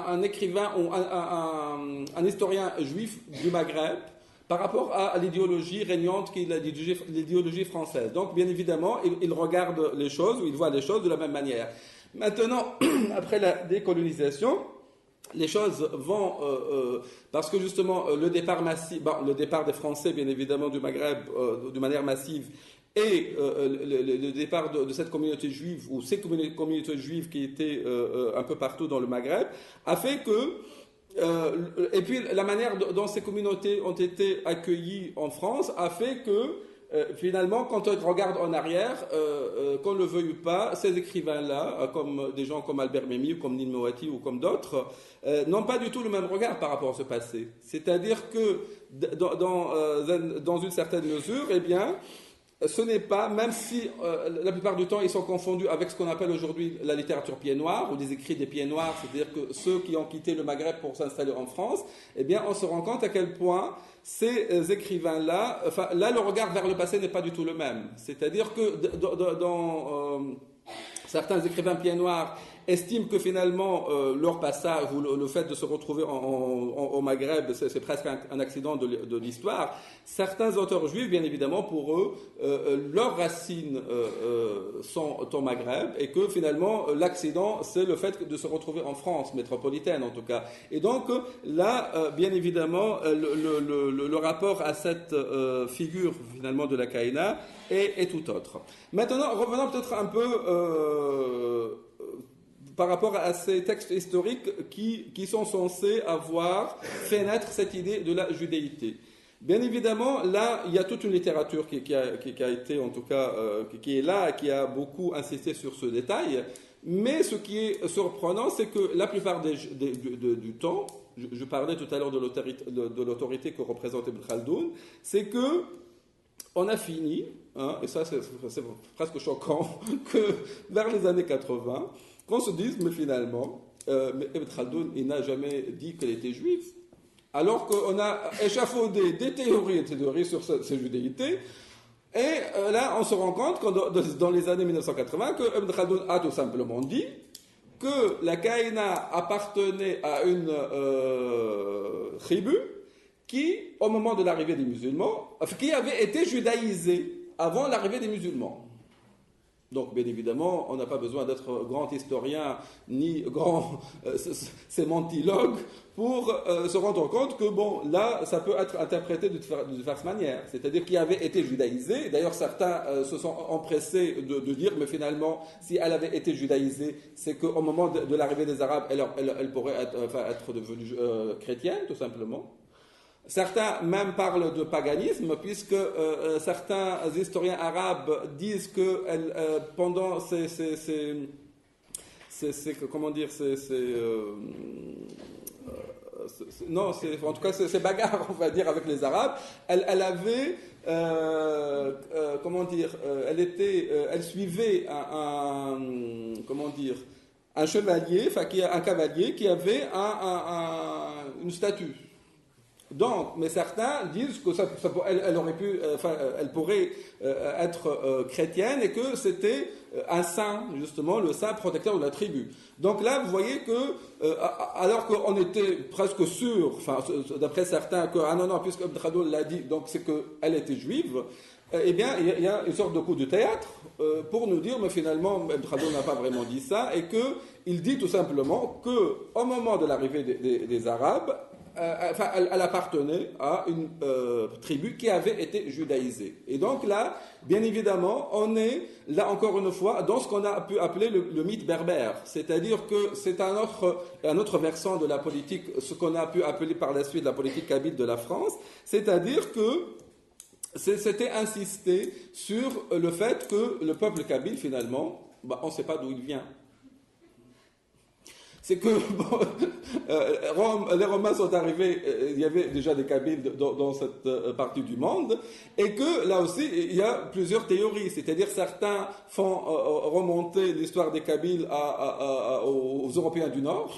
un écrivain ou un historien juif du Maghreb par rapport à l'idéologie régnante qui est l'idéologie française. Donc bien évidemment, il regarde les choses ou il voit les choses de la même manière. Maintenant, après la décolonisation, les choses vont, parce que justement le départ massif, le départ des Français, bien évidemment, du Maghreb, de manière massive, et le départ de cette communauté juive, ou ces communautés juives qui étaient un peu partout dans le Maghreb, a fait que, et puis la manière dont ces communautés ont été accueillies en France, a fait que, finalement, quand on regarde en arrière, qu'on ne le veuille pas, ces écrivains-là, comme des gens comme Albert Memmi ou comme Nil Moati ou comme d'autres, n'ont pas du tout le même regard par rapport à ce passé. C'est-à-dire que dans une certaine mesure, eh bien, ce n'est pas, même si la plupart du temps ils sont confondus avec ce qu'on appelle aujourd'hui la littérature pied noir ou des écrits des pieds noirs, c'est-à-dire que ceux qui ont quitté le Maghreb pour s'installer en France, eh bien on se rend compte à quel point ces écrivains-là, là le regard vers le passé n'est pas du tout le même. C'est-à-dire que dans certains écrivains pieds noirs estiment que finalement leur passage ou le fait de se retrouver au Maghreb, c'est presque un accident de l'histoire. Certains auteurs juifs, bien évidemment, pour eux, leurs racines sont au Maghreb et que finalement l'accident, c'est le fait de se retrouver en France métropolitaine en tout cas. Et donc là, bien évidemment, le rapport à cette figure finalement de la Kaïna est tout autre. Maintenant, revenons peut-être un peu par rapport à ces textes historiques qui sont censés avoir fait naître cette idée de la judéité. Bien évidemment, là, il y a toute une littérature qui a été, en tout cas, qui est là, qui a beaucoup insisté sur ce détail. Mais ce qui est surprenant, c'est que la plupart du temps, je parlais tout à l'heure de l'autorité que représente Ibn Khaldoun, c'est que on a fini, et ça c'est presque choquant, que vers les années 80, qu'on se dise, mais finalement, Ibn Khaldoun, il n'a jamais dit qu'il était juif. Alors qu'on a échafaudé des théories sur ces judéités, et là, on se rend compte, dans les années 1980, que Ibn Khaldoun a tout simplement dit que la Kaïna appartenait à une tribu qui, au moment de l'arrivée des musulmans, qui avait été judaïsée avant l'arrivée des musulmans. Donc, bien évidemment, on n'a pas besoin d'être grand historien ni grand sémantilogue pour se rendre compte que, bon, là, ça peut être interprété de diverses manières. C'est-à-dire qu'il avait été judaïsé. D'ailleurs, certains se sont empressés de dire, mais finalement, si elle avait été judaïsée, c'est qu'au moment de l'arrivée des Arabes, elle pourrait être devenue chrétienne, tout simplement. Certains même parlent de paganisme, puisque certains historiens arabes disent que pendant en tout cas ces bagarres, on va dire, avec les Arabes, elle avait, elle suivait un chevalier, un cavalier qui avait une statue. Donc, mais certains disent que elle pourrait être chrétienne et que c'était un saint, justement, le saint protecteur de la tribu. Donc là, vous voyez que, alors qu'on était presque sûr, enfin, d'après certains, que, ah non, non, puisque Ibn Khaldoun l'a dit, donc c'est qu'elle était juive, eh bien, il y a une sorte de coup de théâtre pour nous dire, mais finalement, Ibn Khaldoun n'a pas vraiment dit ça, et qu'il dit tout simplement qu'au moment de l'arrivée des Arabes, enfin, elle appartenait à une tribu qui avait été judaïsée. Et donc là, bien évidemment, on est là encore une fois dans ce qu'on a pu appeler le mythe berbère. C'est-à-dire que c'est un autre versant de la politique, ce qu'on a pu appeler par la suite la politique kabyle de la France. C'est-à-dire que c'était insister sur le fait que le peuple kabyle, finalement, on ne sait pas d'où il vient. C'est que bon, les Romains sont arrivés, il y avait déjà des Kabyles dans cette partie du monde, et que là aussi, il y a plusieurs théories. C'est-à-dire certains font remonter l'histoire des Kabyles aux Européens du Nord.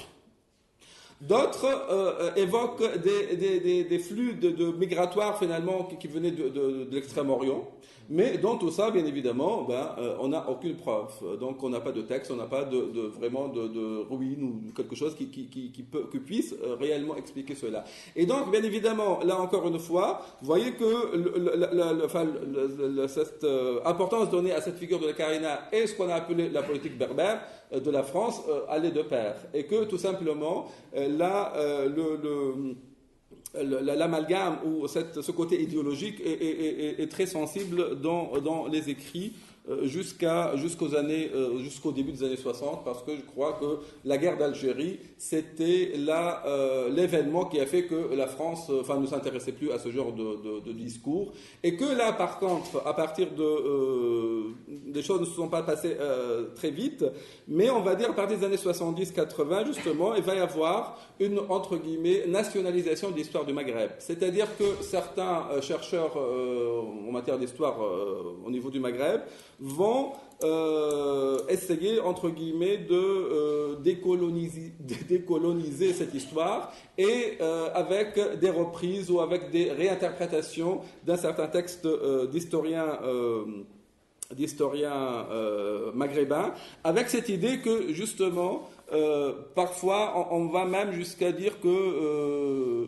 D'autres évoquent des flux migratoires finalement qui venaient de l'Extrême-Orient, mais dans tout ça, bien évidemment, on n'a aucune preuve. Donc on n'a pas de texte, on n'a pas vraiment de ruines ou quelque chose qui puisse réellement expliquer cela. Et donc, bien évidemment, là encore une fois, vous voyez que cette importance donnée à cette figure de la Karina et ce qu'on a appelé la politique berbère de la France allaient de pair. Et que tout simplement, là, l'amalgame ou ce côté idéologique est très sensible dans les écrits jusqu'au début des années 60, parce que je crois que la guerre d'Algérie, c'était l'événement qui a fait que la France ne s'intéressait plus à ce genre de discours, et que là, par contre, à partir des choses ne se sont pas passées très vite, mais on va dire à partir des années 70-80, justement, il va y avoir une, entre guillemets, nationalisation de l'histoire du Maghreb. C'est-à-dire que certains chercheurs en matière d'histoire au niveau du Maghreb vont essayer, entre guillemets, de décoloniser cette histoire, et avec des reprises ou avec des réinterprétations d'un certain texte d'historiens maghrébins, avec cette idée que, justement, parfois, on va même jusqu'à dire que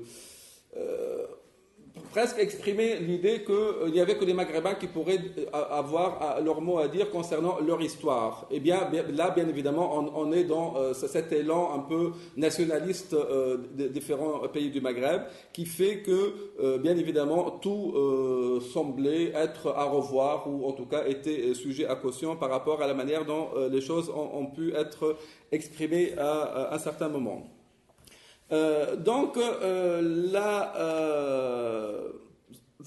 presque exprimer l'idée qu'il n'y avait que les Maghrébins qui pourraient avoir leur mot à dire concernant leur histoire. Et bien là, bien évidemment, on est dans cet élan un peu nationaliste des différents pays du Maghreb, qui fait que, bien évidemment, tout semblait être à revoir, ou en tout cas était sujet à caution par rapport à la manière dont les choses ont pu être exprimées à un certain moment. Donc,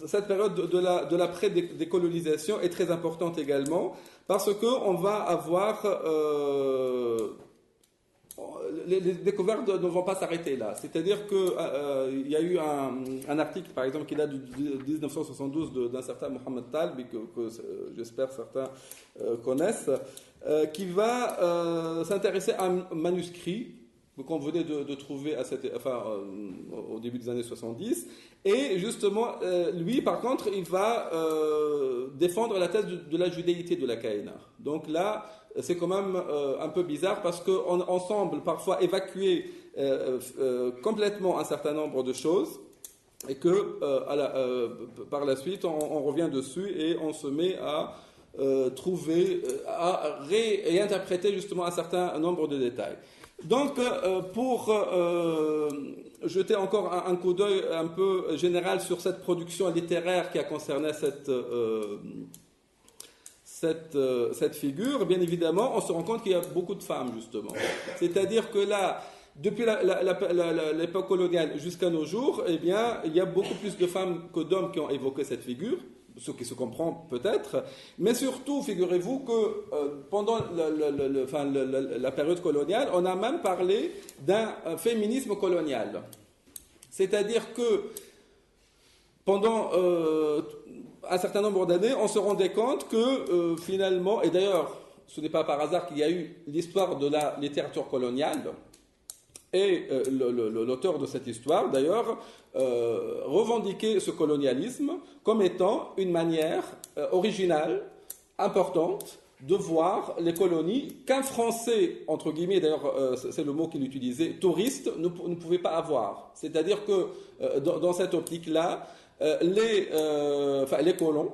cette période de l'après-décolonisation est très importante également, parce qu'on va avoir les découvertes ne vont pas s'arrêter là. C'est-à-dire qu'il y a eu un article, par exemple, qui date de 1972 d'un certain Mohamed Talbi, que j'espère certains connaissent, qui va s'intéresser à un manuscrit qu'on venait de trouver au début des années 70. Et justement, lui, par contre, il va défendre la thèse de la judéité de la Kaïna. Donc là, c'est quand même un peu bizarre, parce qu'on semble parfois évacuer complètement un certain nombre de choses, et que par la suite, on revient dessus et on se met à à réinterpréter justement un certain nombre de détails. Donc, pour jeter encore un coup d'œil un peu général sur cette production littéraire qui a concerné cette figure, bien évidemment, on se rend compte qu'il y a beaucoup de femmes, justement. C'est-à-dire que là, depuis l'époque coloniale jusqu'à nos jours, eh bien, il y a beaucoup plus de femmes que d'hommes qui ont évoqué cette figure, ce qui se comprend peut-être, mais surtout, figurez-vous que pendant la période coloniale, on a même parlé d'un féminisme colonial. C'est-à-dire que pendant un certain nombre d'années, on se rendait compte que finalement, et d'ailleurs, ce n'est pas par hasard qu'il y a eu l'histoire de la littérature coloniale, et l'auteur de cette histoire, d'ailleurs, revendiquait ce colonialisme comme étant une manière originale, importante, de voir les colonies qu'un Français, entre guillemets, d'ailleurs c'est le mot qu'il utilisait, touriste, ne pouvait pas avoir. C'est-à-dire que dans cette optique-là, les colons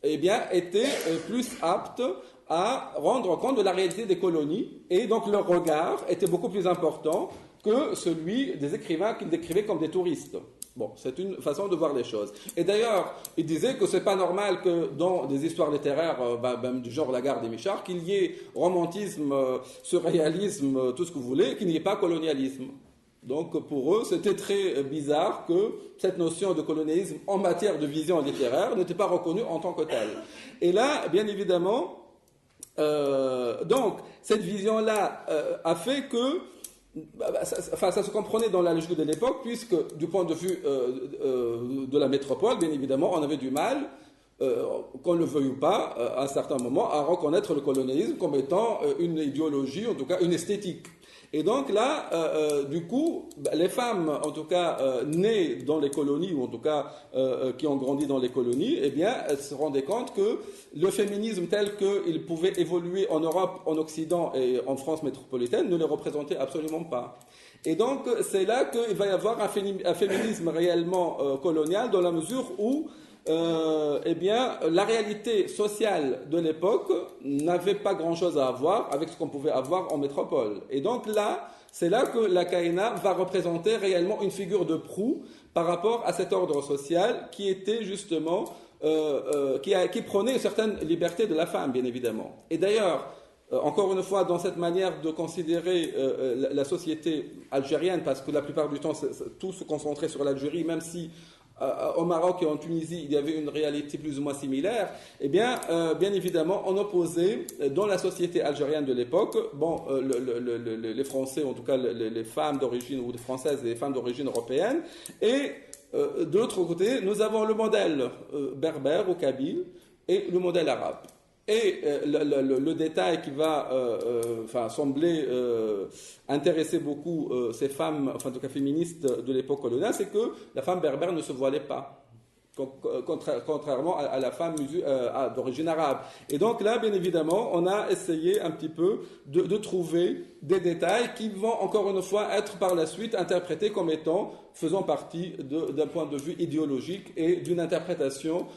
eh bien, étaient plus aptes à rendre compte de la réalité des colonies, et donc leur regard était beaucoup plus important que celui des écrivains qu'ils décrivaient comme des touristes. Bon, c'est une façon de voir les choses. Et d'ailleurs, il disait que c'est pas normal que dans des histoires littéraires, même du genre Lagarde et Michard, qu'il y ait romantisme, surréalisme, tout ce que vous voulez, qu'il n'y ait pas colonialisme. Donc pour eux, c'était très bizarre que cette notion de colonialisme en matière de vision littéraire n'était pas reconnue en tant que telle. Et là, bien évidemment, donc cette vision-là a fait que ça se comprenait dans la logique de l'époque, puisque du point de vue de la métropole, bien évidemment, on avait du mal, qu'on le veuille ou pas, à un certain moment, à reconnaître le colonialisme comme étant une idéologie, en tout cas une esthétique. Et donc là, du coup, les femmes, en tout cas nées dans les colonies, ou en tout cas qui ont grandi dans les colonies, eh bien, elles se rendaient compte que le féminisme tel qu'il pouvait évoluer en Europe, en Occident et en France métropolitaine ne les représentait absolument pas. Et donc, c'est là qu'il va y avoir un féminisme réellement colonial, dans la mesure où eh bien, la réalité sociale de l'époque n'avait pas grand-chose à voir avec ce qu'on pouvait avoir en métropole. Et donc là, c'est là que la Kaina va représenter réellement une figure de proue par rapport à cet ordre social qui était justement, qui prônait une certaine liberté de la femme, bien évidemment. Et d'ailleurs, encore une fois, dans cette manière de considérer la société algérienne, parce que la plupart du temps, tout se concentrait sur l'Algérie, même si au Maroc et en Tunisie, il y avait une réalité plus ou moins similaire, eh bien, bien évidemment, on opposait dans la société algérienne de l'époque, bon, les Français, en tout cas les femmes d'origine, ou les Françaises et les femmes d'origine européenne, et de l'autre côté, nous avons le modèle berbère ou kabyle et le modèle arabe. Et le détail qui va sembler intéresser beaucoup ces femmes, enfin en tout cas féministes de l'époque coloniale, c'est que la femme berbère ne se voilait pas, contrairement à la femme d'origine arabe. Et donc là, bien évidemment, on a essayé un petit peu de trouver des détails qui vont encore une fois être par la suite interprétés comme étant faisant partie d'un point de vue idéologique et d'une interprétation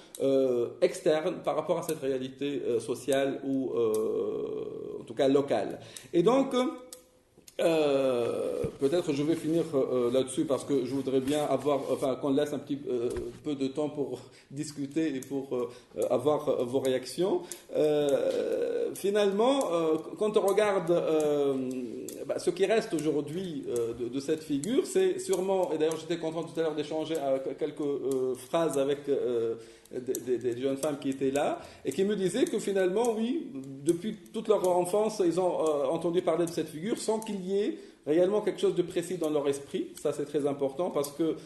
externe par rapport à cette réalité sociale ou en tout cas locale. Et donc, peut-être je vais finir là-dessus parce que je voudrais bien qu'on laisse un petit peu de temps pour discuter et pour avoir vos réactions. Finalement, quand on regarde ce qui reste aujourd'hui de cette figure, c'est sûrement, et d'ailleurs j'étais content tout à l'heure d'échanger quelques phrases avec des jeunes femmes qui étaient là et qui me disaient que finalement, oui, depuis toute leur enfance, ils ont entendu parler de cette figure sans qu'il y ait réellement quelque chose de précis dans leur esprit. Ça, c'est très important parce que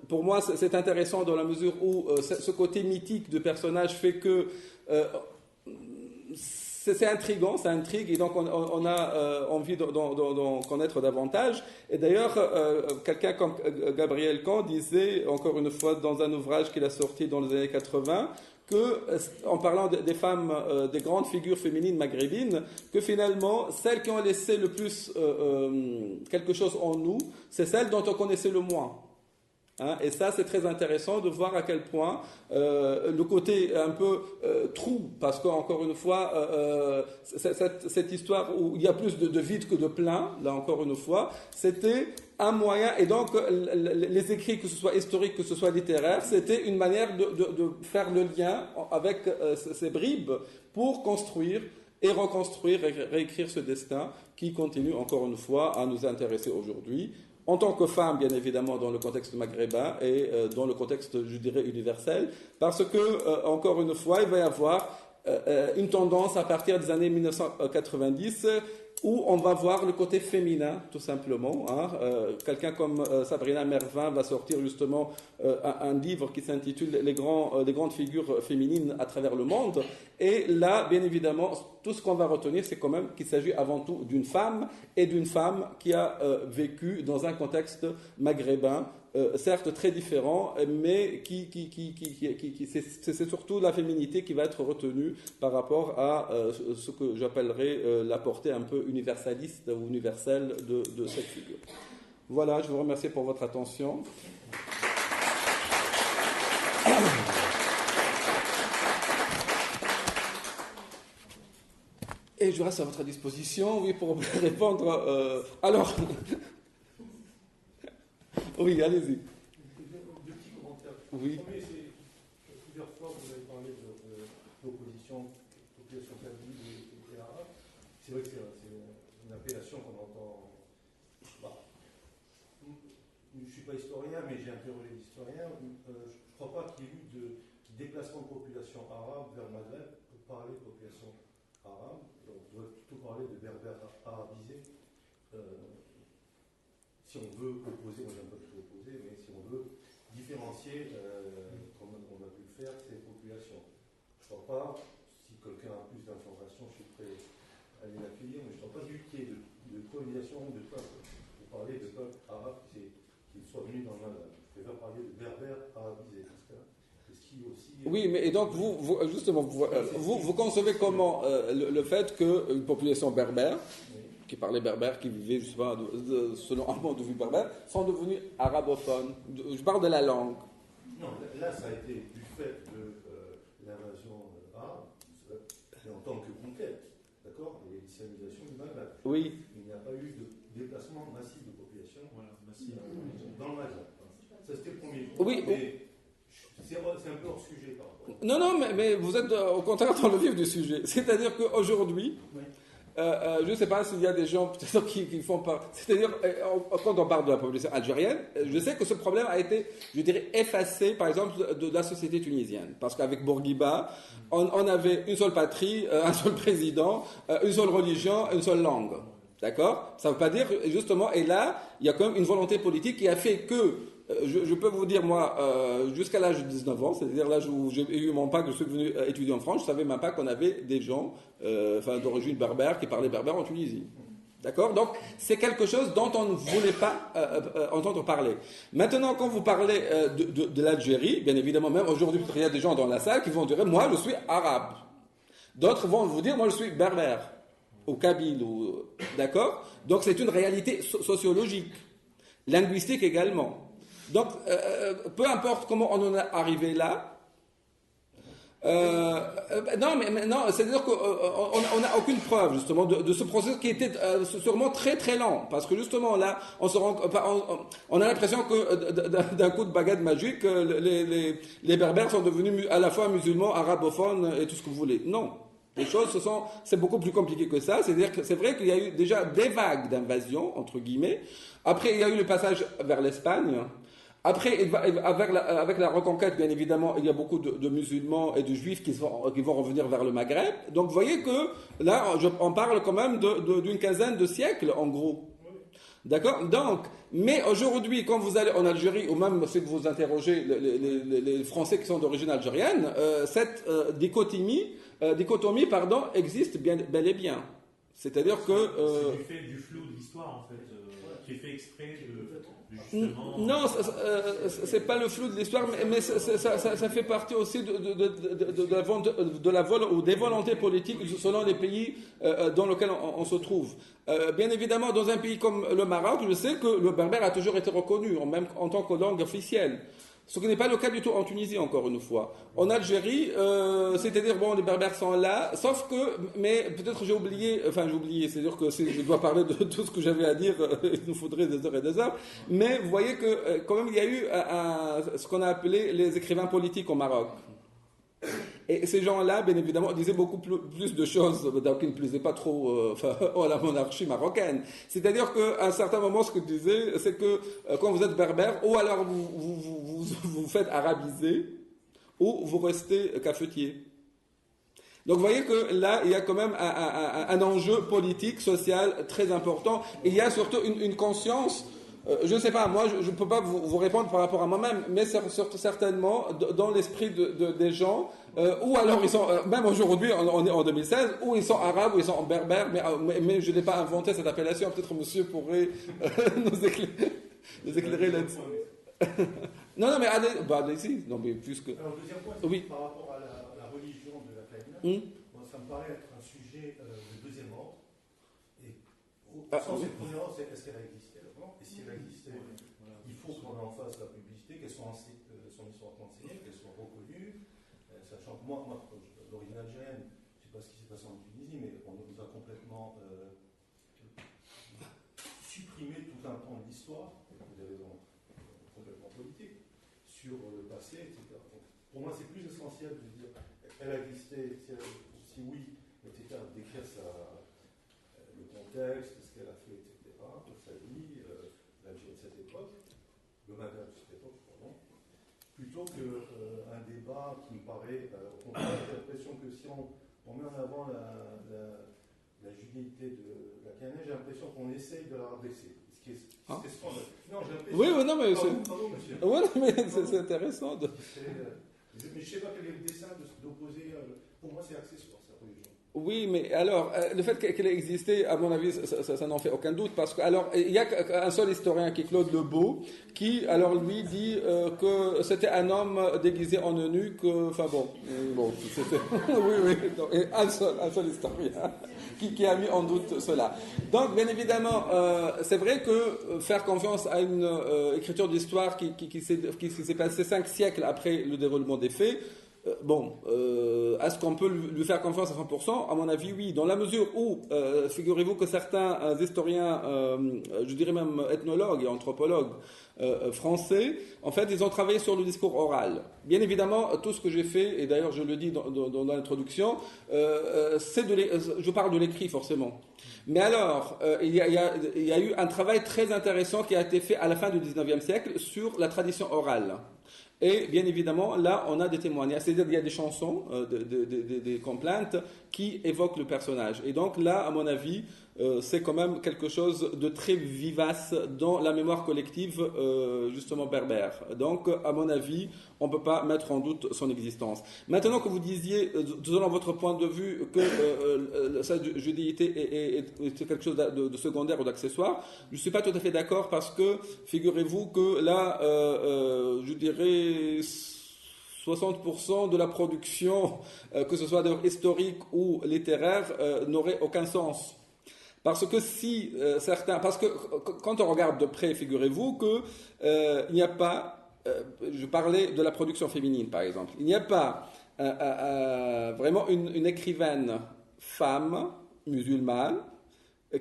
pour moi, c'est intéressant dans la mesure où ce côté mythique de personnage fait que c'est intriguant, ça intrigue et donc on a envie d'en connaître davantage. Et d'ailleurs, quelqu'un comme Gabriel Caen disait, encore une fois, dans un ouvrage qu'il a sorti dans les années 80, en parlant des femmes, des grandes figures féminines maghrébines, que finalement, celles qui ont laissé le plus quelque chose en nous, c'est celles dont on connaissait le moins. Hein, et ça, c'est très intéressant de voir à quel point le côté un peu trou, parce qu'encore une fois, cette histoire où il y a plus de vide que de plein, là encore une fois, c'était un moyen, et donc les écrits, que ce soit historiques, que ce soit littéraires, c'était une manière de faire le lien avec ces bribes pour construire et reconstruire et réécrire ce destin qui continue encore une fois à nous intéresser aujourd'hui. En tant que femme, bien évidemment, dans le contexte maghrébin et dans le contexte, je dirais, universel, parce que, encore une fois, il va y avoir une tendance à partir des années 1990 où on va voir le côté féminin, tout simplement. Hein. Quelqu'un comme Sabrina Mervin va sortir justement un livre qui s'intitule les grandes figures féminines à travers le monde. Et là, bien évidemment, tout ce qu'on va retenir, c'est quand même qu'il s'agit avant tout d'une femme, et d'une femme qui a vécu dans un contexte maghrébin, certes très différent, mais c'est surtout la féminité qui va être retenue par rapport à ce que j'appellerais la portée un peu universaliste ou universelle de cette figure. Voilà, je vous remercie pour votre attention. Et je reste à votre disposition, oui, pour répondre. Alors, oui, allez-y. Deux petits commentaires. Oui. Le premier, c'est plusieurs fois vous avez parlé de l'opposition, population kabyle et arabe. C'est vrai que c'est une appellation qu'on entend. Bah, je ne suis pas historien, mais j'ai interrogé l'historien. Je ne crois pas qu'il y ait eu de déplacement de population arabe vers le Maghreb pour parler de population arabe. On doit plutôt parler de berbères arabisés. Si on veut opposer, on n'aime pas du tout opposer, mais si on veut différencier, comme on a pu le faire, ces populations. Je ne crois pas, si quelqu'un a plus d'informations, je suis prêt à les accueillir, mais je ne crois pas du tout qu'il y ait de colonisation de peuple. Vous parlez de peuple arabe qui soit venu dans le Maghreb. Je préfère parler de berbères arabisés. Oui, mais et donc justement, vous concevez comment le fait qu'une population berbère, qui parlait berbère, qui vivait, je sais pas, selon un point de vue berbère, sont devenus arabophones. Je parle de la langue. Non, là, ça a été du fait de l'invasion arabe, mais en tant que conquête, d'accord, et l'islamisation du Maghreb. Oui. Il n'y a pas eu de déplacement massif de population dans le Maghreb. Ça, c'était le premier point. Oui. Mais c'est un peu hors sujet par rapport. Non, mais vous êtes au contraire dans le vif du sujet. C'est-à-dire qu'aujourd'hui, oui. Je ne sais pas s'il y a des gens peut-être qui font pas. C'est-à-dire, quand on parle de la population algérienne, je sais que ce problème a été, je dirais, effacé, par exemple, de la société tunisienne. Parce qu'avec Bourguiba, on avait une seule patrie, un seul président, une seule religion, une seule langue. D'accord ? Ça ne veut pas dire, justement, et là, il y a quand même une volonté politique qui a fait que, je peux vous dire, moi, jusqu'à l'âge de 19 ans, c'est-à-dire l'âge où j'ai eu mon bac, je suis venu étudier en France, je savais même pas qu'on avait des gens d'origine berbère qui parlaient berbère en Tunisie. D'accord ? Donc, c'est quelque chose dont on ne voulait pas entendre parler. Maintenant, quand vous parlez de l'Algérie, bien évidemment, même aujourd'hui, il y a des gens dans la salle qui vont dire « moi, je suis arabe ». D'autres vont vous dire « moi, je suis berbère » ou kabyle. D'accord ? Donc, c'est une réalité sociologique, linguistique également. Donc, peu importe comment on en est arrivé là, non, c'est-à-dire qu'on n'a aucune preuve justement de ce processus qui était sûrement très très lent, parce que justement là, on a l'impression que d'un coup de baguette magique, les berbères sont devenus à la fois musulmans, arabophones et tout ce que vous voulez. Non. Les choses, c'est beaucoup plus compliqué que ça. C'est-à-dire que c'est vrai qu'il y a eu déjà des vagues d'invasion, entre guillemets. Après, il y a eu le passage vers l'Espagne. Après, avec la reconquête, bien évidemment, il y a beaucoup de musulmans et de juifs qui vont revenir vers le Maghreb. Donc, vous voyez que là, on parle quand même d'une quinzaine de siècles, en gros. D'accord ? Donc, mais aujourd'hui, quand vous allez en Algérie, ou même si vous interrogez les Français qui sont d'origine algérienne, cette dichotomie, existe bel et bien. C'est-à-dire que... c'est du fait du flou de l'histoire, en fait, qui est fait exprès de justement... Non, c'est pas le flou de l'histoire, mais ça fait partie aussi ou des volontés politiques selon les pays dans lesquels on se trouve. Bien évidemment, dans un pays comme le Maroc, je sais que le berbère a toujours été reconnu, même en tant que langue officielle. Ce qui n'est pas le cas du tout en Tunisie, encore une fois. En Algérie, c'est-à-dire, bon, les berbères sont là, sauf que, mais peut-être j'ai oublié, c'est-à-dire que si je dois parler de tout ce que j'avais à dire, il nous faudrait des heures et des heures, mais vous voyez que, quand même, il y a eu ce qu'on a appelé les écrivains politiques au Maroc. Et ces gens-là, bien évidemment, disaient beaucoup plus de choses qui ne plaisaient pas trop à la monarchie marocaine. C'est-à-dire qu'à un certain moment, ce qu'ils disaient, c'est que quand vous êtes berbère, ou alors vous faites arabiser, ou vous restez cafetier. Donc vous voyez que là, il y a quand même un enjeu politique, social très important. Et il y a surtout une conscience, je ne sais pas, moi je ne peux pas vous répondre par rapport à moi-même, mais certainement dans l'esprit des gens, ou alors ils sont, même aujourd'hui, on est en 2016, ou ils sont arabes, ou ils sont berbères, mais je n'ai pas inventé cette appellation, peut-être monsieur pourrait nous éclairer là-dessus. Non, mais allez-y, non, mais puisque... Alors, le deuxième point, oui. Par rapport à la religion de la Kaina, ça me paraît être un sujet de deuxième ordre. Et au sens du premier ordre, c'est est-ce qu'elle a existé avant? Et si elle a existé, il faut qu'on en fasse la publicité, qu'elle soit enseignée, qu'elle soit reconnue, sachant que moi l'origine algérienne, je ne sais pas ce qui s'est passé en Tunisie, mais on nous a complètement supprimé tout un pan de l'histoire, pour des raisons complètement politiques, sur le passé, etc. Donc, pour moi, c'est plus essentiel de dire elle a existé, si oui, etc., d'écrire le contexte, ce qu'elle a fait, etc., sa vie, l'Algérie de cette époque, le Maghreb de cette époque, pardon, plutôt qu'un débat qui me paraît, au contraire, j'ai l'impression que si on met en avant la judéité de la Kaina, j'ai l'impression qu'on essaye de la rabaisser. Non, oui, non, mais pardon, monsieur. Oui, mais c'est intéressant. Mais je ne sais pas quel est le dessin d'opposer. Pour moi, c'est accessoire, sa religion. Oui, mais alors, le fait qu'elle ait existé, à mon avis, ça n'en fait aucun doute, parce que, alors, il y a un seul historien qui est Claude Lebeau, qui, alors, lui dit que c'était un homme déguisé en eunuque, enfin bon, c'était, oui, donc, un seul historien qui a mis en doute cela. Donc, bien évidemment, c'est vrai que faire confiance à une écriture d'histoire qui s'est passée 5 siècles après le déroulement des faits, est-ce qu'on peut lui faire confiance à 100%? À mon avis, oui. Dans la mesure où, figurez-vous que certains historiens, je dirais même ethnologues et anthropologues français, en fait, ils ont travaillé sur le discours oral. Bien évidemment, tout ce que j'ai fait, et d'ailleurs je le dis dans l'introduction, je parle de l'écrit forcément. Mais alors, il y a eu un travail très intéressant qui a été fait à la fin du 19e siècle sur la tradition orale. Et bien évidemment, là, on a des témoignages, c'est-à-dire qu'il y a des chansons, des complaintes qui évoquent le personnage. Et donc là, à mon avis, c'est quand même quelque chose de très vivace dans la mémoire collective, justement berbère. Donc, à mon avis, on ne peut pas mettre en doute son existence. Maintenant que vous disiez, selon votre point de vue, que sa judéité est quelque chose de secondaire ou d'accessoire, je ne suis pas tout à fait d'accord parce que, figurez-vous que là, je dirais 60% de la production, que ce soit d'œuvres historiques ou littéraires, n'aurait aucun sens. Parce que parce que quand on regarde de près, figurez-vous que il n'y a pas, je parlais de la production féminine par exemple, il n'y a pas vraiment une écrivaine femme musulmane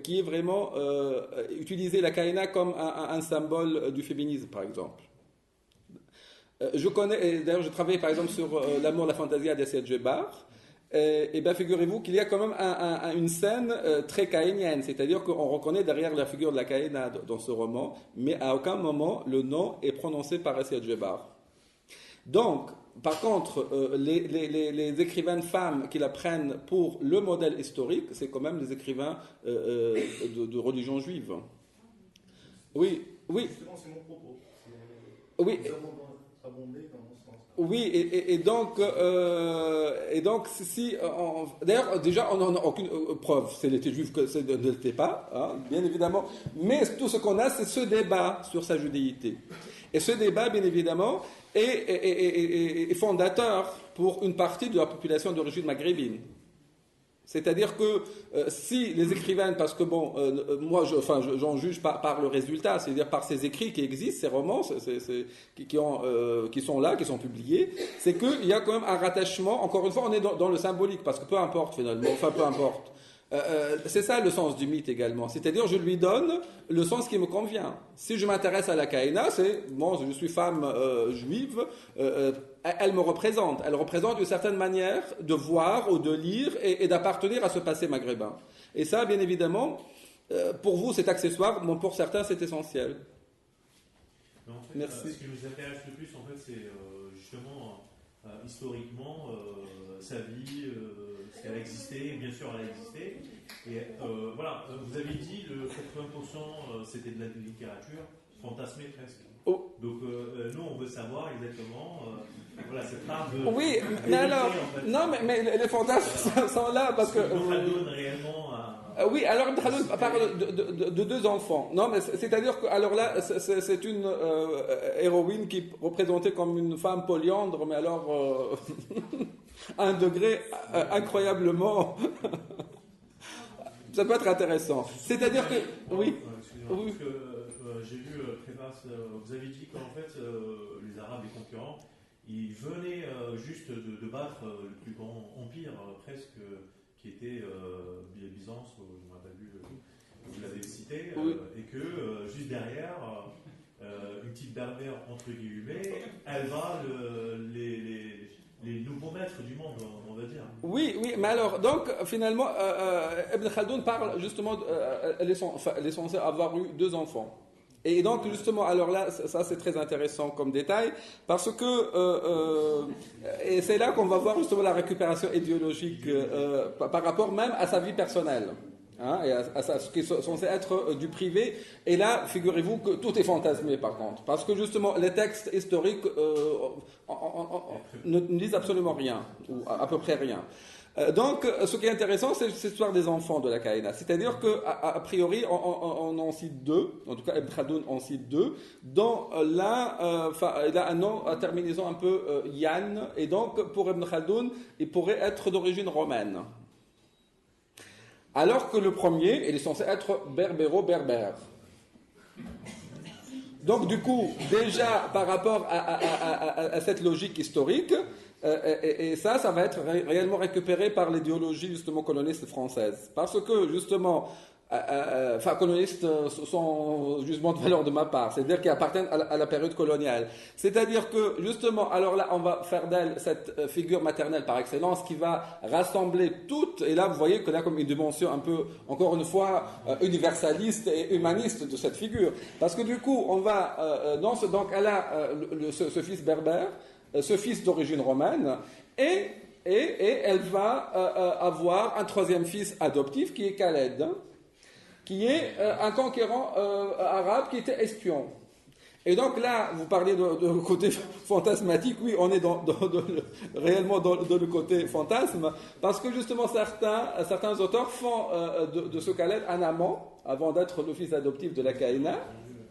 qui ait vraiment utilisé la Kaina comme un symbole du féminisme par exemple. Je connais, et d'ailleurs je travaille par exemple sur l'amour, la fantasia d'Essied Djebar. Et bien figurez-vous qu'il y a quand même une scène très caïnienne, c'est-à-dire qu'on reconnaît derrière la figure de la Kaïna dans ce roman, mais à aucun moment le nom est prononcé parEssied Djebar. Donc, par contre, les écrivaines femmes qui la prennent pour le modèle historique, c'est quand même les écrivains de religion juive. Oui. Justement, c'est mon propos. Oui. Oui, et donc, si, d'ailleurs, déjà, on n'en a aucune preuve. C'est l'été juif que ce ne l'était pas, hein, bien évidemment. Mais tout ce qu'on a, c'est ce débat sur sa judéité. Et ce débat, bien évidemment, est fondateur pour une partie de la population d'origine maghrébine. C'est-à-dire que si les écrivaines, parce que moi j'en juge par le résultat, c'est-à-dire par ces écrits qui existent, ces romans qui sont là, qui sont publiés, c'est qu'il y a quand même un rattachement, encore une fois on est dans le symbolique, parce que peu importe finalement, peu importe. C'est ça le sens du mythe également, c'est-à-dire je lui donne le sens qui me convient. Si je m'intéresse à la Kaïna, je suis femme juive, elle me représente. Elle représente une certaine manière de voir ou de lire et d'appartenir à ce passé maghrébin. Et ça, bien évidemment, pour vous c'est accessoire, mais pour certains c'est essentiel. Mais en fait, merci. Ce qui nous intéresse le plus, en fait, c'est justement historiquement sa vie, ce qu'elle a existé, bien sûr elle a existé. Et voilà, vous avez dit le 80% c'était de la littérature, fantasmée presque. Oh. Donc nous on veut savoir exactement voilà, cette part de. Oui, mais alors, en fait. non, mais les fantasmes sont là parce que. Khaldun réellement. Oui, alors Ibn Khaldun parle de deux enfants. Non, mais c'est-à-dire que, alors là, c'est une héroïne qui est représentée comme une femme polyandre, mais alors à un degré incroyablement. Ça peut être intéressant. C'est-à-dire que. Oui. Excusez-moi, parce que j'ai vu préface, vous avez dit qu'en fait, les Arabes, les concurrents, ils venaient juste de battre le plus grand empire, presque, qui était Byzance, je ne me rappelle plus, vous l'avez cité, Oui. et que juste derrière, une petite berbère, entre guillemets, elle va les nouveaux maîtres du monde, on va dire. Oui, mais alors, donc, finalement, Ibn Khaldun parle justement, elle est censée avoir eu 2 enfants. Et donc, justement, alors là, ça c'est très intéressant comme détail, parce que, et c'est là qu'on va voir justement la récupération idéologique par rapport même à sa vie personnelle. Hein, et à ce qui est censé être du privé. Et là, figurez-vous que tout est fantasmé par contre. Parce que justement, les textes historiques ne disent absolument rien, ou à peu près rien. Donc, ce qui est intéressant, c'est l'histoire des enfants de la Kaïna. C'est-à-dire qu'à priori, on en cite 2, en tout cas, Ibn Khaldun en cite 2, dont là, il a un nom à terminaison un peu Yann, et donc, pour Ibn Khaldun, il pourrait être d'origine romaine. Alors que le premier, il est censé être berbéro-berbère. Donc du coup, déjà par rapport à cette logique historique, et ça va être réellement récupéré par l'idéologie justement colonialiste française. Parce que justement, colonistes sont jugement de valeur de ma part, c'est-à-dire qu'ils appartiennent à la période coloniale. C'est-à-dire que justement, alors là, on va faire d'elle cette figure maternelle par excellence qui va rassembler toutes, et là vous voyez que là comme une dimension un peu, encore une fois, universaliste et humaniste de cette figure. Parce que du coup, on va, donc elle a ce fils berbère, ce fils d'origine romaine, et elle va avoir un 3e fils adoptif qui est Khaled, qui est un conquérant arabe qui était espion. Et donc là, vous parlez de côté fantasmatique, oui, on est réellement dans le côté fantasme, parce que justement certains auteurs font de ce Khaled un amant, avant d'être le fils adoptif de la Kaïna,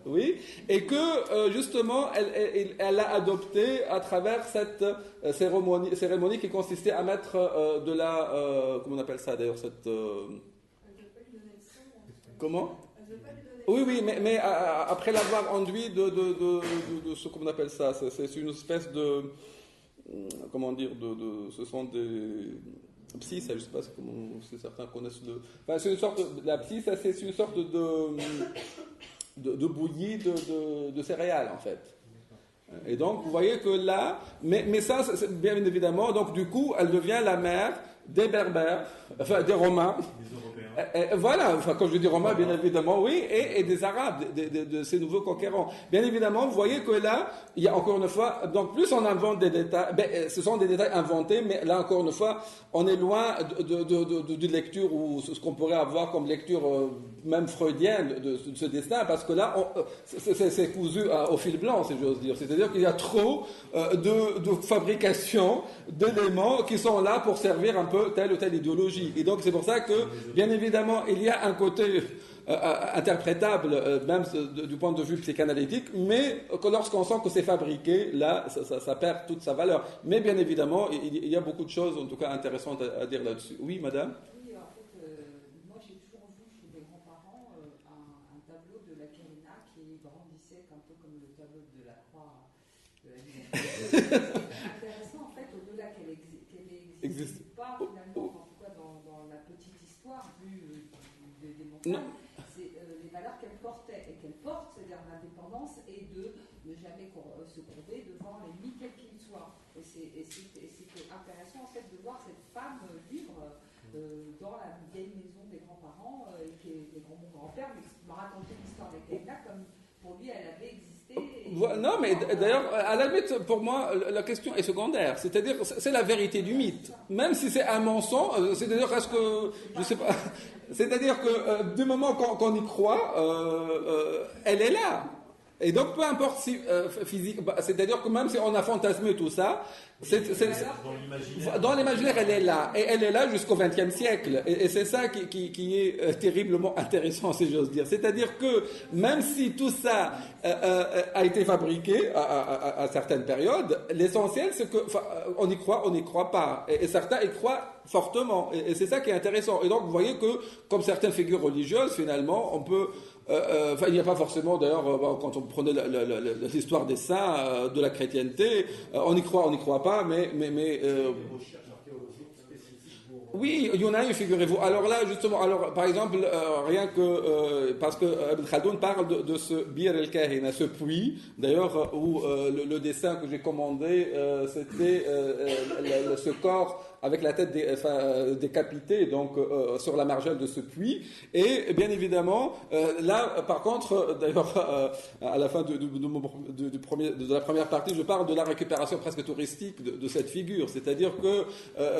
oui, et que justement elle l'a adopté à travers cette cérémonie qui consistait à mettre de la, comment on appelle ça d'ailleurs, cette... Comment ? Oui, mais après l'avoir enduit de ce qu'on appelle ça, c'est une espèce de, comment dire, ce sont des psy, ça, je sais pas si certains connaissent enfin, c'est une sorte la psy, ça c'est une sorte de bouillie de céréales en fait. Et donc vous voyez que là, mais ça c'est bien évidemment, donc du coup elle devient la mère des Berbères, enfin des Romains. Voilà, enfin, quand je dis Romains, bien évidemment, oui, et des Arabes, de ces nouveaux conquérants. Bien évidemment, vous voyez que là, il y a encore une fois, donc plus on invente des détails, ce sont des détails inventés, mais là encore une fois, on est loin d'une lecture ou ce qu'on pourrait avoir comme lecture même freudienne de ce destin, parce que là, c'est cousu au fil blanc, si j'ose dire. C'est-à-dire qu'il y a trop de fabrication d'éléments qui sont là pour servir un peu telle ou telle idéologie. Et donc c'est pour ça que, bien évidemment, il y a un côté interprétable, même du point de vue psychanalytique, mais que lorsqu'on sent que c'est fabriqué, là, ça perd toute sa valeur. Mais bien évidemment, il y a beaucoup de choses, en tout cas, intéressantes à dire là-dessus. Oui, madame ? Oui, en fait, moi j'ai toujours vu chez mes grands-parents un tableau de la Kaïna qui grandissait un peu comme le tableau de la croix de la liberté. Intéressant, en fait, au-delà qu'elle existe pas, finalement, en tout cas dans la petite histoire des montagnes, c'est les valeurs qu'elle portait et qu'elle porte, c'est-à-dire l'indépendance et de ne jamais se courber devant l'ennemi quel qu'il soit. Et c'est intéressant en fait de voir cette femme libre dans la vieille maison des grands-parents et qui est mon grand-père m'a raconté l'histoire des Kaïna comme pour lui elle avait existé et Non, mais d'ailleurs, à la limite, pour moi, la question est secondaire. C'est-à-dire, c'est la vérité du mythe. Même si c'est un mensonge, c'est-à-dire, est-ce que, je sais pas, c'est-à-dire que du moment qu'on y croit, elle est là. Et donc, peu importe si physique, c'est-à-dire que même si on a fantasmé tout ça, dans l'imaginaire, elle est là. Et elle est là jusqu'au XXe siècle. Et c'est ça qui est terriblement intéressant, si j'ose dire. C'est-à-dire que même si tout ça a été fabriqué à certaines périodes, l'essentiel, c'est qu'on y croit, on n'y croit pas. Et certains y croient fortement. Et c'est ça qui est intéressant. Et donc, vous voyez que, comme certaines figures religieuses, finalement, on peut... il n'y a pas forcément, d'ailleurs, quand on prenait l'histoire des saints, de la chrétienté, on y croit pas, mais oui, il y en a eu, figurez-vous. Alors là, justement, par exemple, rien que parce que Ibn Khaldoun parle de ce Bir el-Kahina, ce puits, d'ailleurs, où le dessin que j'ai commandé, c'était ce corps avec la tête décapitée, donc sur la margelle de ce puits. Et bien évidemment, là, par contre, d'ailleurs, à la fin de la première partie, je parle de la récupération presque touristique de cette figure. C'est-à-dire que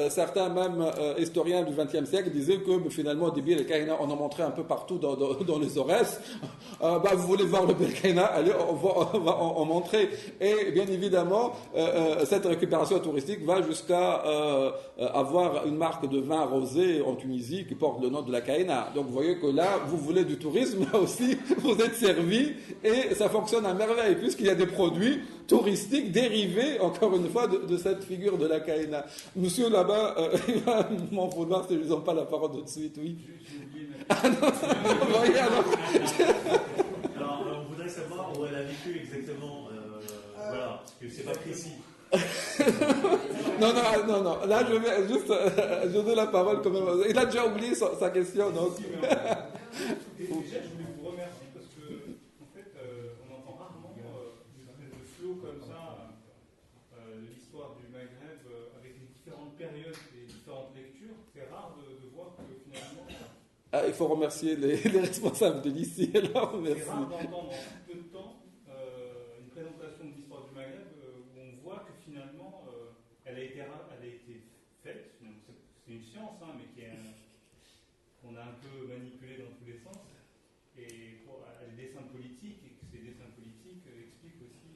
certains même historiens du XXe siècle disaient que finalement, des Bir el-Kahina, on en montrait un peu partout dans les Aurès. Vous voulez voir le Bir el-Kahina, allez, on va en montrer. Et bien évidemment, cette récupération touristique va jusqu'à avoir une marque de vin rosé en Tunisie qui porte le nom de la Kahina. Donc vous voyez que là, vous voulez du tourisme, là aussi, vous êtes servi et ça fonctionne à merveille puisqu'il y a des produits touristiques dérivés, encore une fois, de cette figure de la Kahina. Monsieur là-bas, il va m'en vouloir si je ne lui donne pas la parole tout de suite, oui. Ah non, vous voyez alors. Alors, on voudrait savoir où elle a vécu exactement, voilà, parce que c'est pas précis. Non. Là, je vais juste donner la parole quand même. Il a déjà oublié sa question, donc. Déjà, je voulais vous remercier parce que, en fait, on entend rarement une espèce de flow comme ça, l'histoire du Maghreb avec les différentes périodes et les différentes lectures. C'est rare de voir que finalement. Il faut remercier les responsables de l'ICI. C'est rare d'entendre en peu de temps une présentation de l'histoire du Maghreb où on voit que finalement elle a été faite. C'est une science, hein, mais qu'on a un peu manipulée dans tous les sens. Et les dessins politiques, et que ces dessins politiques expliquent aussi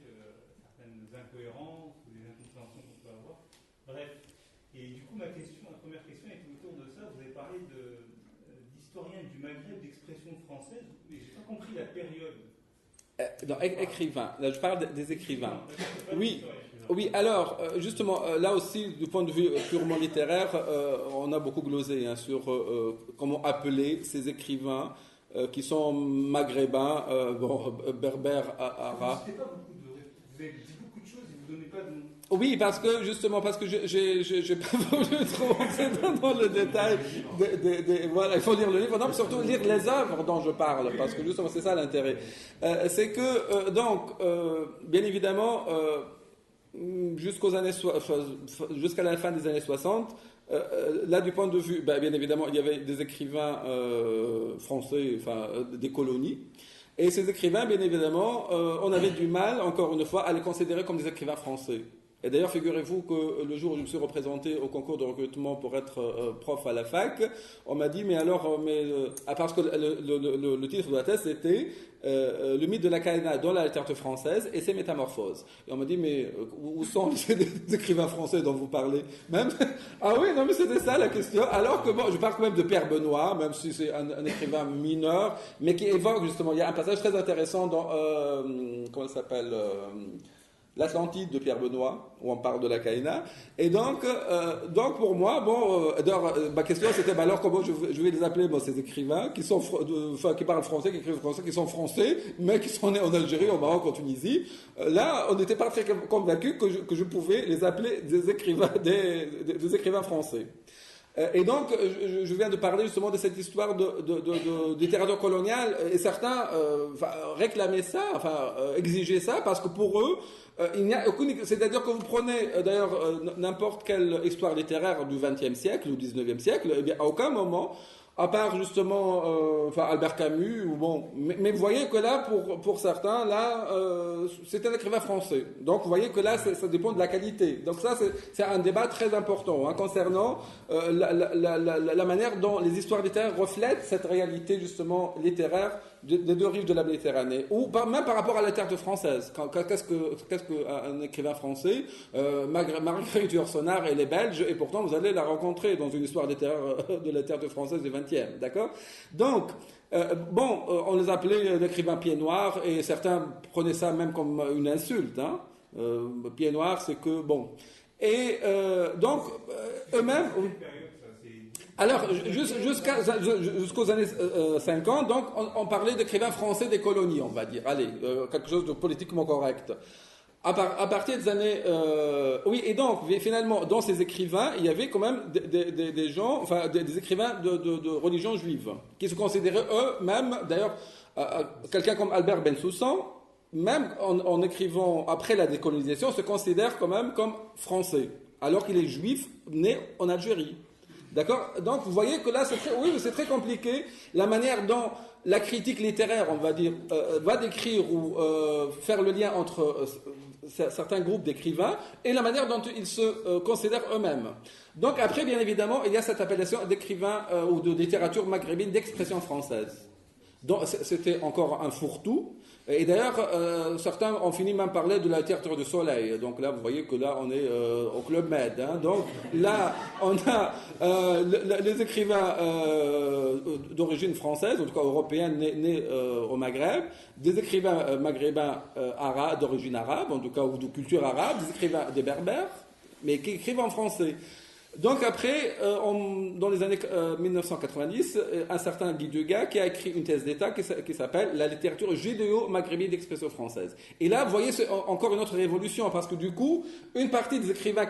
certaines incohérences ou des incompréhensions qu'on peut avoir. Bref. Et du coup, ma première question est autour de ça. Vous avez parlé d'historien du Maghreb, d'expression française, mais j'ai pas compris la période. Non, écrivain. Là, je parle des écrivains. Oui, alors, justement, là aussi, du point de vue purement littéraire, on a beaucoup glosé sur comment appeler ces écrivains qui sont maghrébins, berbères, arabes. Vous avez dit beaucoup de choses et vous ne donnez pas de nom. Oui, parce que j'ai pas voulu trop entrer dans le détail. Voilà, il faut lire le livre, non, mais surtout lire les œuvres dont je parle, parce que justement c'est ça l'intérêt. C'est que bien évidemment, jusqu'à la fin des années 60, là du point de vue, bien évidemment, il y avait des écrivains français, des colonies. Et ces écrivains, bien évidemment, on avait du mal, encore une fois, à les considérer comme des écrivains français. Et d'ailleurs, figurez-vous que le jour où je me suis représenté au concours de recrutement pour être prof à la fac, on m'a dit, parce que le titre de la thèse, c'était le mythe de la Kahina dans la littérature française et ses métamorphoses. Et on m'a dit, mais où sont les écrivains français dont vous parlez même? Ah oui, non, mais c'était ça la question. Alors que, je parle quand même de Pierre Benoît, même si c'est un écrivain mineur, mais qui évoque justement, il y a un passage très intéressant dans, comment il s'appelle l'Atlantide de Pierre Benoît, où on parle de la Kahina. Et donc pour moi, ma question c'était, alors comment je vais les appeler, ces écrivains qui parlent français, qui écrivent français, qui sont français, mais qui sont nés en Algérie, au Maroc, en Tunisie. Là, on n'était pas très convaincus que je pouvais les appeler des écrivains français. Et donc, je viens de parler justement de cette histoire de littérature coloniale, et certains réclamaient ça, exigeaient ça, parce que pour eux, il n'y a aucune... C'est-à-dire que vous prenez, d'ailleurs, n'importe quelle histoire littéraire du XXe siècle ou du XIXe siècle, eh bien, à aucun moment, à part justement Albert Camus, ou bon, mais vous voyez que là, pour certains, là, c'est un écrivain français. Donc vous voyez que là, ça dépend de la qualité. Donc ça, c'est un débat très important concernant la manière dont les histoires littéraires reflètent cette réalité justement littéraire des deux rives de la Méditerranée, ou même par rapport à la littérature française. Qu'est-ce qu'un écrivain français Marguerite Yourcenar, elle est belge, et pourtant vous allez la rencontrer dans une histoire littéraire de la littérature française du XXe, d'accord? Donc, on les appelait l'écrivain pied noir, et certains prenaient ça même comme une insulte. Pied noir, c'est que, bon. Et donc, eux-mêmes... Alors, jusqu'aux années 50, donc, on parlait d'écrivains français des colonies, on va dire. Allez, quelque chose de politiquement correct. À partir des années... oui, et donc, finalement, dans ces écrivains, il y avait quand même des gens, enfin, des écrivains de religion juive, qui se considéraient eux-mêmes, d'ailleurs, quelqu'un comme Albert Bensoussan, même en écrivant après la décolonisation, se considère quand même comme français, alors qu'il est juif, né en Algérie. D'accord? Donc, vous voyez que là, c'est très compliqué, la manière dont la critique littéraire, on va dire, va décrire ou faire le lien entre certains groupes d'écrivains et la manière dont ils se considèrent eux-mêmes. Donc, après, bien évidemment, il y a cette appellation d'écrivain ou de littérature maghrébine d'expression française. Donc, c'était encore un fourre-tout. Et d'ailleurs, certains ont fini même parler de la littérature du soleil. Donc là, vous voyez que là, on est au Club Med. Donc là, on a les écrivains d'origine française, en tout cas européenne, nés au Maghreb, des écrivains maghrébins arabes, d'origine arabe, en tout cas, ou de culture arabe, des écrivains des berbères, mais qui écrivent en français. Donc après, dans les années 1990, un certain Guy Degas qui a écrit une thèse d'État qui s'appelle « La littérature judéo-maghrébine d'expression française ». Et là, vous voyez, c'est encore une autre révolution, parce que du coup, une partie des écrivains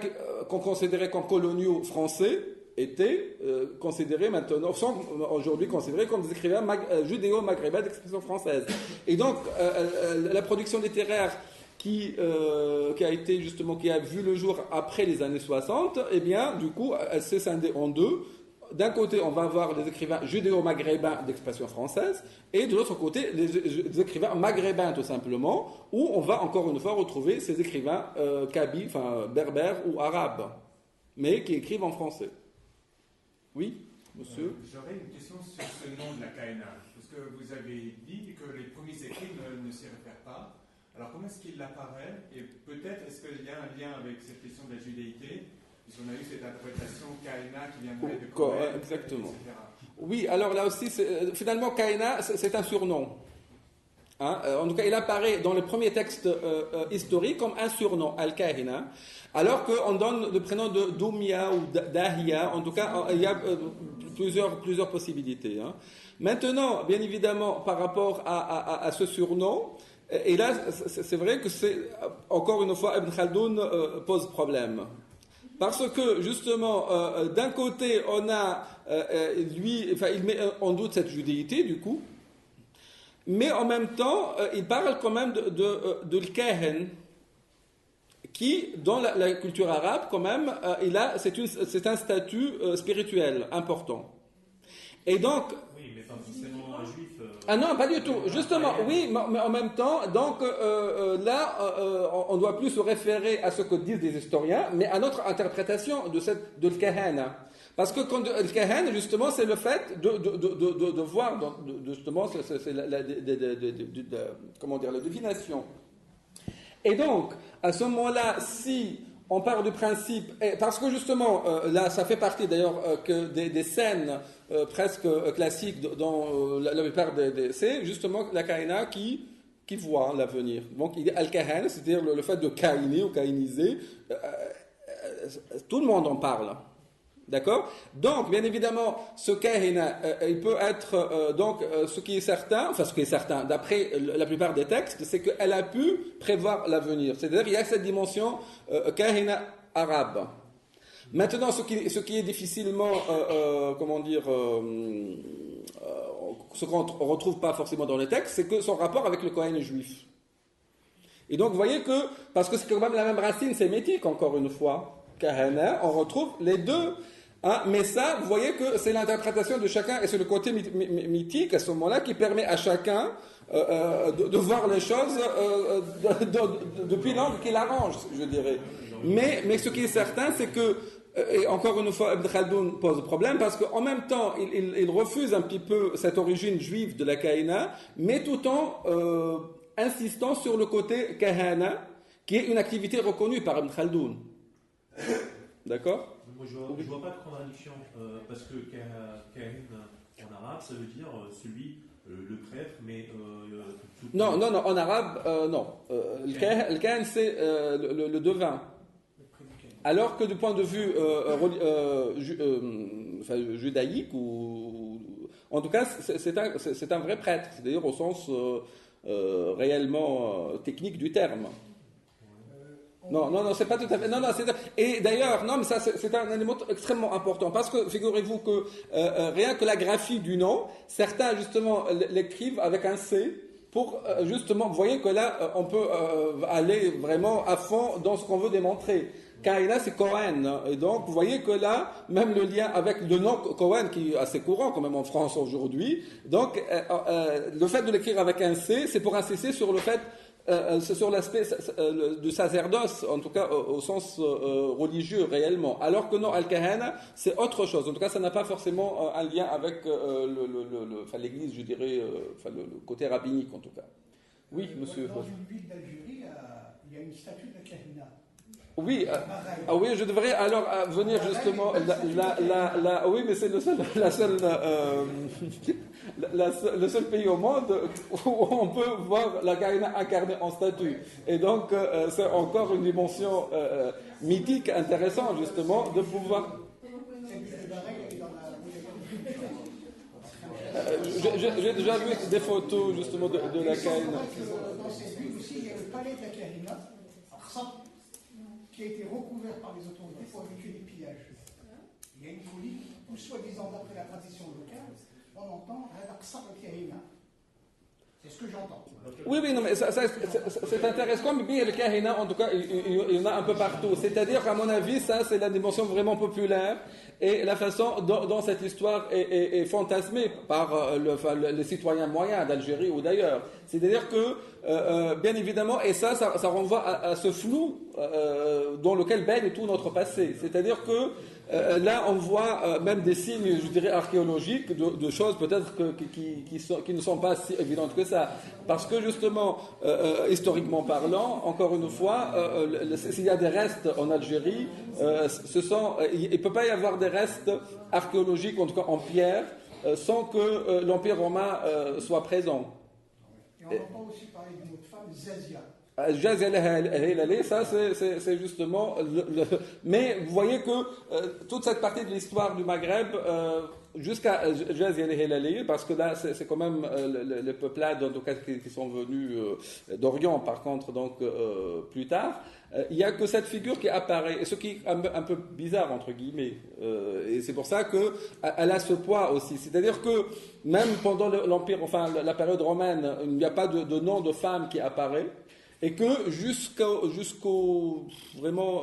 qu'on considérait comme coloniaux français étaient considérés maintenant, sont aujourd'hui considérés comme des écrivains judéo-maghrébins d'expression française. Et donc, la production littéraire qui a vu le jour après les années 60, eh bien, du coup, elle s'est scindée en deux. D'un côté, on va avoir les écrivains judéo-maghrébins d'expression française, et de l'autre côté, les écrivains maghrébins, tout simplement, où on va encore une fois retrouver ces écrivains kabyles, enfin berbères ou arabes, mais qui écrivent en français. Oui, monsieur? J'aurais une question sur ce nom de la Kaina, parce que vous avez dit que les premiers écrits ne s'y réfèrent pas. Alors, comment est-ce qu'il apparaît? Et peut-être, est-ce qu'il y a un lien avec cette question de la judéité? Puisqu'on a eu cette interprétation Kaina qui viendrait de Cohen, exactement. etc. Oui, alors là aussi, finalement, Kaina, c'est un surnom. En tout cas, il apparaît dans les premiers textes historiques comme un surnom, Al-Kahina, alors qu'on donne le prénom de Doumia ou Dahia. En tout cas, il y a plusieurs possibilités. Maintenant, bien évidemment, par rapport à ce surnom, et là, c'est vrai que encore une fois, Ibn Khaldoun pose problème. Parce que, justement, d'un côté, on a, il met en doute cette judéité, du coup, mais en même temps, il parle quand même de l'Kahen, qui, dans la culture arabe, quand même, c'est un statut spirituel important. Et donc... Oui, mais pas forcément un juif... Ah non, pas du tout. Justement, oui, mais en même temps, donc là, on ne doit plus se référer à ce que disent les historiens, mais à notre interprétation de l'Kahen. Parce que quand le Kahen, justement, c'est le fait de voir, justement, c'est comment dire, la divination. Et donc, à ce moment-là, si on part du principe, parce que justement, là, ça fait partie d'ailleurs des scènes presque classiques dans la plupart c'est justement la Kaina qui voit l'avenir. Donc, il est Al-Kahan, c'est-à-dire le fait de kainer ou kainiser. Tout le monde en parle. D'accord? Donc, bien évidemment, ce kahina, il peut être, ce qui est certain, d'après la plupart des textes, c'est qu'elle a pu prévoir l'avenir. C'est-à-dire qu'il y a cette dimension kahina arabe. Maintenant, ce qui est difficilement, ce qu'on ne retrouve pas forcément dans les textes, c'est que son rapport avec le Kohen juif. Et donc, vous voyez que, parce que c'est quand même la même racine sémitique, encore une fois, kahana, on retrouve les deux Hein, mais ça, vous voyez que c'est l'interprétation de chacun et c'est le côté mythique à ce moment-là qui permet à chacun de voir les choses depuis l'angle qui l'arrange, je dirais. Mais ce qui est certain, c'est que, et encore une fois, Ibn Khaldoun pose problème parce qu'en même temps, il refuse un petit peu cette origine juive de la Kahina, mais tout en insistant sur le côté Kahana, qui est une activité reconnue par Ibn Khaldoun. D'accord? Moi, je vois pas de contradiction, parce que Kahin en arabe, ça veut dire celui, le prêtre, mais... Non, en arabe, non. Le Kahin, c'est le devin. Alors que du point de vue judaïque, ou en tout cas, c'est un vrai prêtre, c'est-à-dire au sens réellement technique du terme. Non, c'est pas tout à fait. Non, et d'ailleurs, non, mais ça, c'est un élément extrêmement important parce que figurez-vous que rien que la graphie du nom, certains justement l'écrivent avec un C pour justement, vous voyez que là, on peut aller vraiment à fond dans ce qu'on veut démontrer. Kahina, c'est Cohen. Et donc, vous voyez que là, même le lien avec le nom Cohen, qui est assez courant quand même en France aujourd'hui, donc le fait de l'écrire avec un C, c'est pour insister sur le fait c'est sur l'aspect du sacerdoce, en tout cas au sens religieux réellement. Alors que non, Al-Kahana, c'est autre chose. En tout cas, ça n'a pas forcément un lien avec l'Église, je dirais, le côté rabbinique en tout cas. Oui, monsieur. Dans une ville d'Algérie, il y a une statue de Kahina. Oui, oui, je devrais alors venir justement. Oui, mais c'est le seul pays au monde où on peut voir la Kahina incarnée en statue. Et donc, c'est encore une dimension mythique intéressante, justement, de pouvoir. J'ai déjà vu des photos, justement, de la Kahina. Dans cette ville aussi, il y a le palais de la Kahina, qui a été recouvert par les autorités pour éviter les pillages. Il y a une folie où, soi-disant, d'après la tradition locale, on entend Al-Aqsa al-Kahina. C'est ce que j'entends. Oui, non, mais ça, c'est intéressant, mais bien le Kahina, en tout cas, il y en a un peu partout. C'est-à-dire qu'à mon avis, ça, c'est la dimension vraiment populaire et la façon dont cette histoire est fantasmée par les citoyens moyens d'Algérie ou d'ailleurs. C'est-à-dire que, bien évidemment, et ça renvoie à ce flou dans lequel baigne tout notre passé. C'est-à-dire que là, on voit même des signes, je dirais, archéologiques de choses peut-être qui ne sont pas si évidentes que ça. Parce que justement, historiquement parlant, encore une fois, s'il y a des restes en Algérie, il ne peut pas y avoir des restes archéologiques, en tout cas en pierre, sans que l'Empire romain soit présent. Et on entend aussi parler d'une autre femme, Zazia. Ça, c'est justement. Mais vous voyez que toute cette partie de l'histoire du Maghreb, jusqu'à Jaz el-Hilali, parce que là, c'est quand même les peuplades en tout cas, qui sont venus d'Orient, par contre, donc plus tard. Il n'y a que cette figure qui apparaît, et ce qui est un peu bizarre, entre guillemets. Et c'est pour ça qu'elle a ce poids aussi. C'est-à-dire que même pendant l'Empire, enfin la période romaine, il n'y a pas de nom de femme qui apparaît. Et que jusqu'au vraiment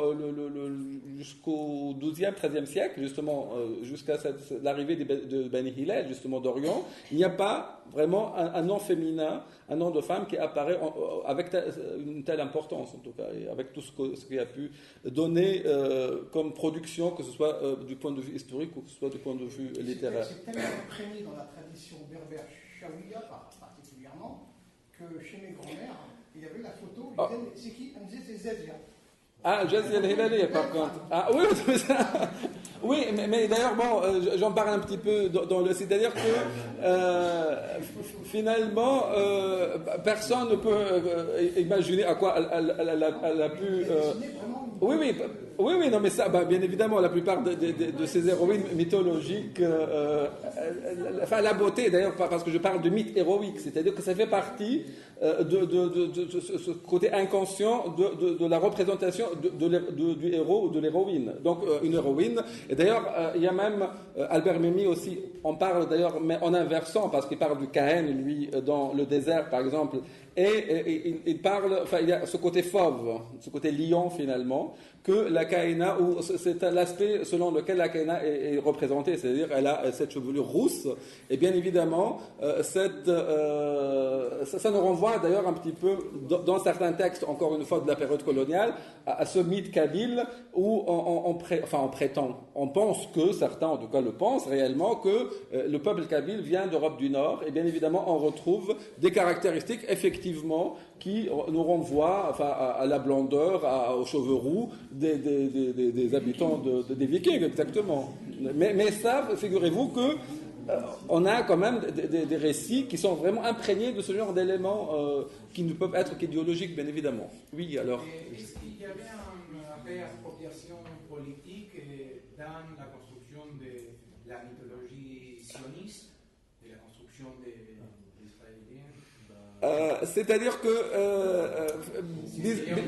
jusqu'au 12e, 13e siècle, justement, jusqu'à l'arrivée de Bani Hillel, justement d'Orient, il n'y a pas vraiment un nom féminin, un nom de femme qui apparaît avec une telle importance, en tout cas, et avec tout ce qu'il a pu donner comme production, que ce soit du point de vue historique ou que ce soit du point de vue littéraire. C'est tellement imprégné dans la tradition berbère chaouia, particulièrement, que chez mes grands-mères, il y avait la photo, c'est qui? Elle me disait c'est Zazia. Ah, Jaz el-Hilali, par contre. Ah oui, oui, mais d'ailleurs, bon, j'en parle un petit peu dans le. C'est-à-dire que finalement, personne ne peut imaginer à quoi elle a pu. Oui, non, mais ça, bien évidemment, la plupart de ces héroïnes mythologiques, enfin la beauté, d'ailleurs, parce que je parle de mythe héroïque, c'est-à-dire que ça fait partie de ce côté inconscient de la représentation du héros ou de l'héroïne. Donc une héroïne, et d'ailleurs, il y a même Albert Memmi aussi, on parle d'ailleurs, mais en inversant, parce qu'il parle du Caïn, lui, dans le désert, par exemple, et il parle, enfin, il y a ce côté fauve, ce côté lion, finalement, que la Caïna, ou c'est l'aspect selon lequel la Caïna est représentée, c'est-à-dire elle a cette chevelure rousse, et bien évidemment, ça nous renvoie d'ailleurs un petit peu, dans certains textes, encore une fois, de la période coloniale, à ce mythe kabyle où on prétend, on pense que, certains en tout cas le pensent réellement, que le peuple kabyle vient d'Europe du Nord, et bien évidemment on retrouve des caractéristiques effectivement qui nous renvoient à la blondeur, aux cheveux roux des habitants des Vikings, exactement. Mais ça, figurez-vous que on a quand même des récits qui sont vraiment imprégnés de ce genre d'éléments qui ne peuvent être qu'idéologiques, bien évidemment. Oui, alors. Est-ce qu'il y avait une réappropriation politique dans la construction de la mythologie sioniste, de la construction des Israéliens? C'est-à-dire que,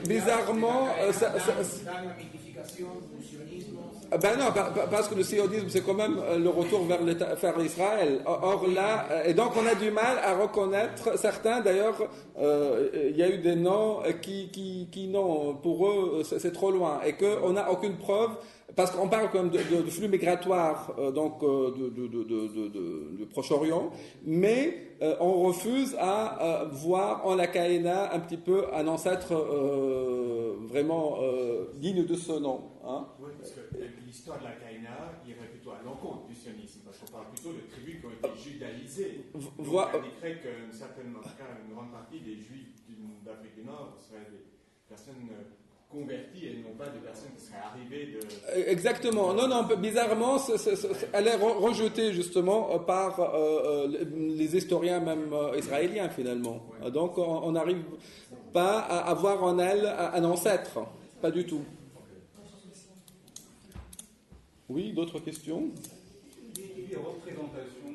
bizarrement, dans la mythification du sionisme. Ben non, parce que le sionisme, c'est quand même le retour vers l'Israël. Or là, et donc on a du mal à reconnaître certains. D'ailleurs, il y a eu des noms qui non, pour eux, c'est trop loin, et qu'on n'a aucune preuve. Parce qu'on parle quand même de flux migratoires donc de Proche-Orient, mais on refuse à voir en la Caïna un petit peu un ancêtre vraiment digne de ce nom. Hein. Oui, parce que l'histoire de la Caïna irait plutôt à l'encontre du sionisme, parce qu'on parle plutôt de tribus qui ont été judaïsées. Donc, ça indiquerait qu'une certaine, en tout cas, une grande partie des Juifs d'Afrique du Nord seraient des personnes converties et non pas des personnes qui seraient arrivées de... Exactement. Non, bizarrement, elle est rejetée justement par les historiens même israéliens finalement. Ouais. Donc on n'arrive pas à avoir en elle un ancêtre. Pas du tout. Oui, d'autres questions? Les représentations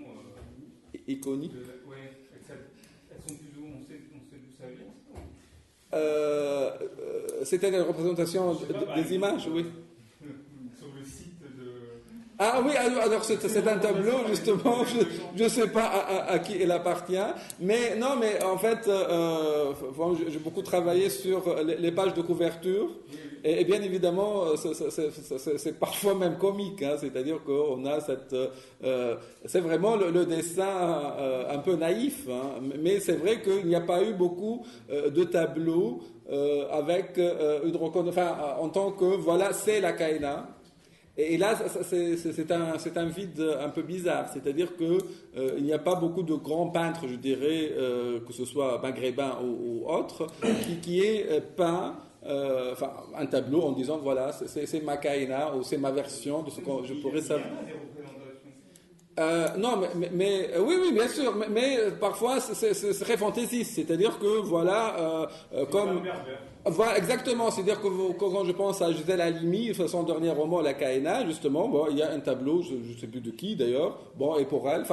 iconiques. Oui, elles sont plus où on sait d'où ça vient. C'était la représentation des images, oui. Sur le site de... Ah oui, alors c'est un tableau, justement, je ne sais pas à qui il appartient, mais non, mais en fait, j'ai beaucoup travaillé sur les pages de couverture, et bien évidemment, c'est parfois même comique, hein, c'est-à-dire qu'on a c'est vraiment le dessin un peu naïf, hein, mais c'est vrai qu'il n'y a pas eu beaucoup de tableaux avec une reconnaissance, en tant que, voilà, c'est la Caïna. Et là, c'est un vide un peu bizarre, c'est-à-dire qu'il n'y a pas beaucoup de grands peintres, je dirais, que ce soit maghrébins ou autres, qui aient peint un tableau en disant voilà, c'est ma Caïna ou c'est ma version de ce que je pourrais savoir. Non, mais oui, bien sûr, mais parfois c'est très fantaisiste, c'est-à-dire que voilà, comme. Voilà, exactement, c'est-à-dire que quand je pense à Gisèle Halimi, son dernier roman, La Caïna, justement, bon, il y a un tableau, je ne sais plus de qui d'ailleurs, bon, et pour elle,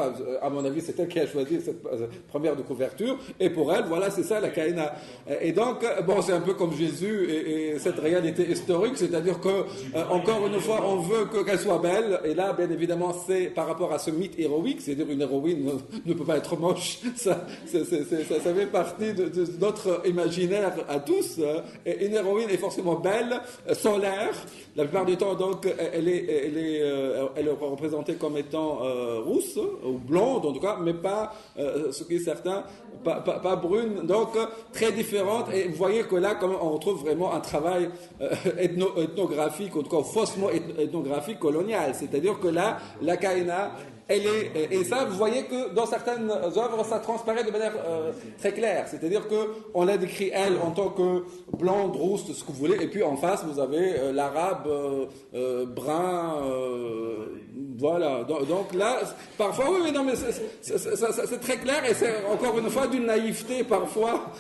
à mon avis, c'est elle qui a choisi cette première de couverture, et pour elle, voilà, c'est ça, La Caïna. Et donc, bon, c'est un peu comme Jésus et cette réalité historique, c'est-à-dire que, encore une fois, on veut qu'elle soit belle, et là, bien évidemment, c'est par rapport à ce mythe héroïque, c'est-à-dire une héroïne ne peut pas être moche, ça fait partie de notre imaginaire à tous, et une héroïne est forcément belle, solaire. La plupart du temps, donc, elle est représentée comme étant rousse ou blonde en tout cas, mais pas, ce qui est certain, pas brune. Donc, très différente. Et vous voyez que là, comme on retrouve vraiment un travail ethnographique, en tout cas faussement ethnographique colonial. C'est-à-dire que là, la Caïna, et ça, vous voyez que dans certaines œuvres, ça transparaît de manière très claire. C'est-à-dire qu'on la décrit, elle, en tant que blonde, rousse, ce que vous voulez, et puis en face, vous avez l'arabe brun, voilà. Donc là, parfois, oui, mais non, mais c'est très clair, et c'est encore une fois d'une naïveté parfois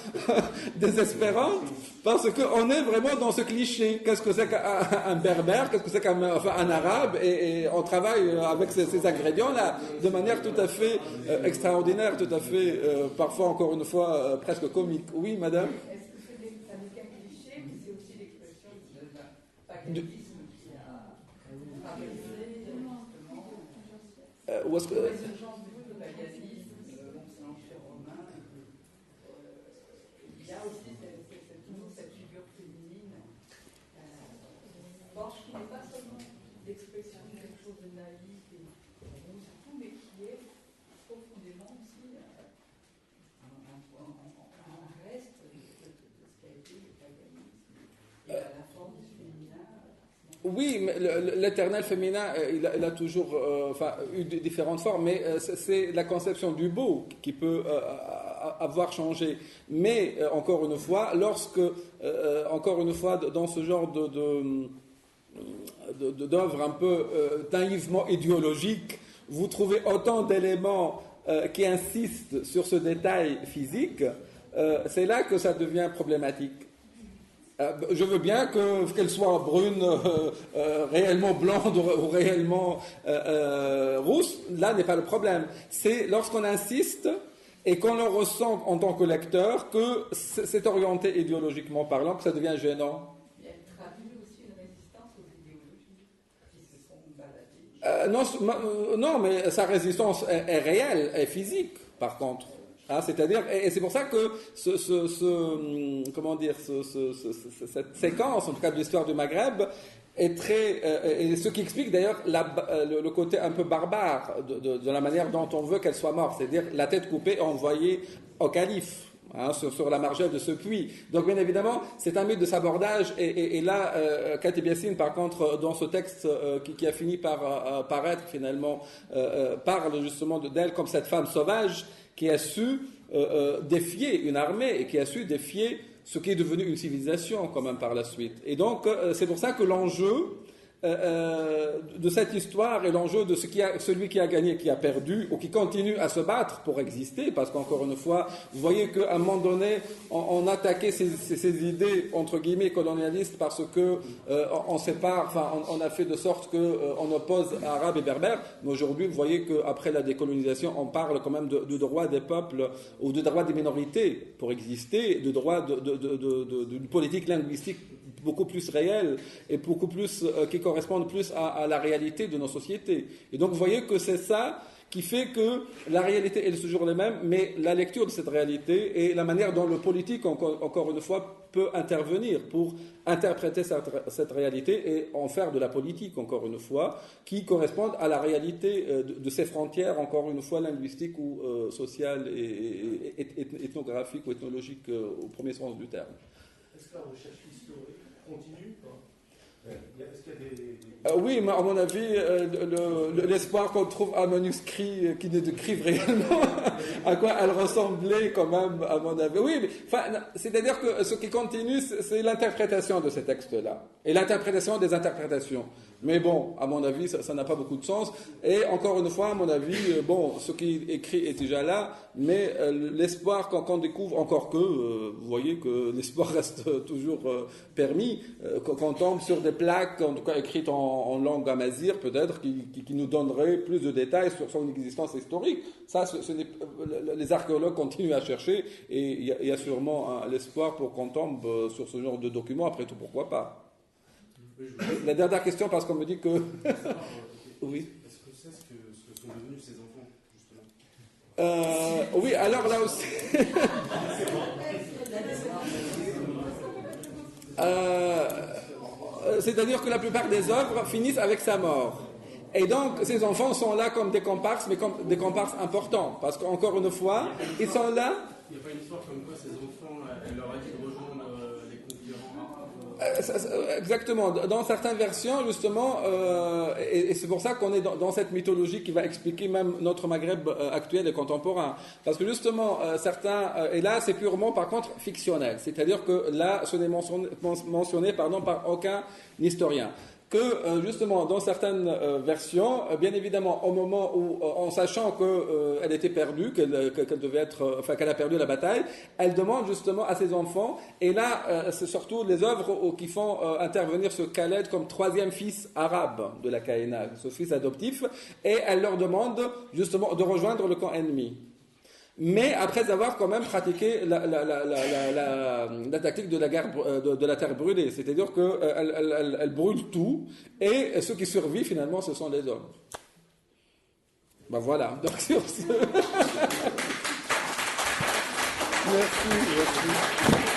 désespérante, parce qu'on est vraiment dans ce cliché. Qu'est-ce que c'est qu'un berbère, qu'est-ce que c'est qu'un arabe, et on travaille avec ces ingrédients-là de manière tout à fait extraordinaire, tout à fait, parfois encore une fois, presque comique. Oui, madame? Est-ce que ça n'est qu'un cliché, ou c'est aussi l'expression d'un paganisme qui a favorisé justement Où est-ce que... La résurgence du paganisme, c'est l'Empire romain. Il y a aussi toujours cette figure féminine, qui n'est pas seulement l'expression de quelque chose de naïf et tout, mais qui est profondément aussi un reste de ce qu'a été le paganisme et la forme du féminin. Oui, mais l'éternel féminin, il a toujours eu différentes formes, mais c'est la conception du beau qui peut avoir changé. Mais, encore une fois, dans ce genre d'œuvre un peu naïvement idéologique, vous trouvez autant d'éléments qui insistent sur ce détail physique, c'est là que ça devient problématique. Je veux bien qu'elle soit brune, réellement blonde ou réellement rousse, là n'est pas le problème. C'est lorsqu'on insiste et qu'on le ressent en tant que lecteur que c'est orienté idéologiquement parlant, que ça devient gênant. Elle traduit aussi une résistance aux idéologies qui se sont baladées. Non, mais sa résistance est réelle, est physique, par contre. C'est-à-dire, et c'est pour ça que cette séquence, en tout cas de l'histoire du Maghreb, est très, et ce qui explique d'ailleurs le côté un peu barbare de la manière dont on veut qu'elle soit morte, c'est-à-dire la tête coupée et envoyée au calife. Sur la margelle de ce puits. Donc, bien évidemment, c'est un mythe de sabordage. Et là, Katib Yassine, par contre, dans ce texte qui a fini par paraître, finalement, parle justement d'elle comme cette femme sauvage qui a su défier une armée et qui a su défier ce qui est devenu une civilisation, quand même, par la suite. Et donc, c'est pour ça que l'enjeu de cette histoire et l'enjeu de celui qui a gagné, qui a perdu ou qui continue à se battre pour exister, parce qu'encore une fois, vous voyez qu'à un moment donné, on attaquait ces idées entre guillemets colonialistes parce que on sépare, on a fait de sorte qu'on oppose Arabes et Berbères, mais aujourd'hui, vous voyez qu'après la décolonisation, on parle quand même de droits des peuples ou de droits des minorités pour exister, de droits d'une politique linguistique beaucoup plus réelle et beaucoup plus qui correspondent plus à la réalité de nos sociétés. Et donc vous voyez que c'est ça qui fait que la réalité est toujours la même, mais la lecture de cette réalité et la manière dont le politique, encore une fois, peut intervenir pour interpréter cette réalité et en faire de la politique, encore une fois, qui correspondent à la réalité de ces frontières, encore une fois, linguistiques ou sociales et ethnographiques ou ethnologiques au premier sens du terme. Est-ce que la recherche historique continue ? Est-ce qu'il y a des... Oui, mais à mon avis, l'espoir qu'on trouve un manuscrit qui ne décrive réellement à quoi elle ressemblait quand même, à mon avis. Oui, c'est-à-dire que ce qui continue, c'est l'interprétation de ces textes-là et l'interprétation des interprétations. Mais bon, à mon avis, ça n'a pas beaucoup de sens. Et encore une fois, à mon avis, ce qui est écrit est déjà là, mais l'espoir qu'on découvre, encore que, vous voyez que l'espoir reste toujours permis, qu'on tombe sur des plaques, en tout cas écrites en langue amazigh, peut-être, qui nous donneraient plus de détails sur son existence historique. Ça, les archéologues continuent à chercher, et il y a sûrement l'espoir pour qu'on tombe sur ce genre de documents. Après tout, pourquoi pas? La dernière question, parce qu'on me dit que... Oui. Est-ce que c'est ce que sont devenus ces enfants, justement? Oui, alors là aussi... c'est-à-dire que la plupart des œuvres finissent avec sa mort. Et donc, ces enfants sont là comme des comparses, mais comme des comparses importants. Parce qu'encore une fois, ils sont là... Il n'y a pas une histoire comme quoi ces enfants, elle leur a dit de rejoindre les concurrents arabes? Exactement. Dans certaines versions, justement, et c'est pour ça qu'on est dans cette mythologie qui va expliquer même notre Maghreb actuel et contemporain. Parce que justement, certains, et là c'est purement par contre fictionnel, c'est-à-dire que là ce n'est mentionné par aucun historien. Que justement dans certaines versions, bien évidemment au moment où, en sachant qu'elle était perdue, qu'elle devait être, qu'elle a perdu la bataille, elle demande justement à ses enfants, et là c'est surtout les œuvres qui font intervenir ce Khaled comme troisième fils arabe de la Kaïna, ce fils adoptif, et elle leur demande justement de rejoindre le camp ennemi. Mais après avoir quand même pratiqué la tactique de la guerre de la terre brûlée, c'est-à-dire qu'elle brûle tout, et ceux qui survivent finalement ce sont les hommes. Ben voilà, donc sur ce... Merci.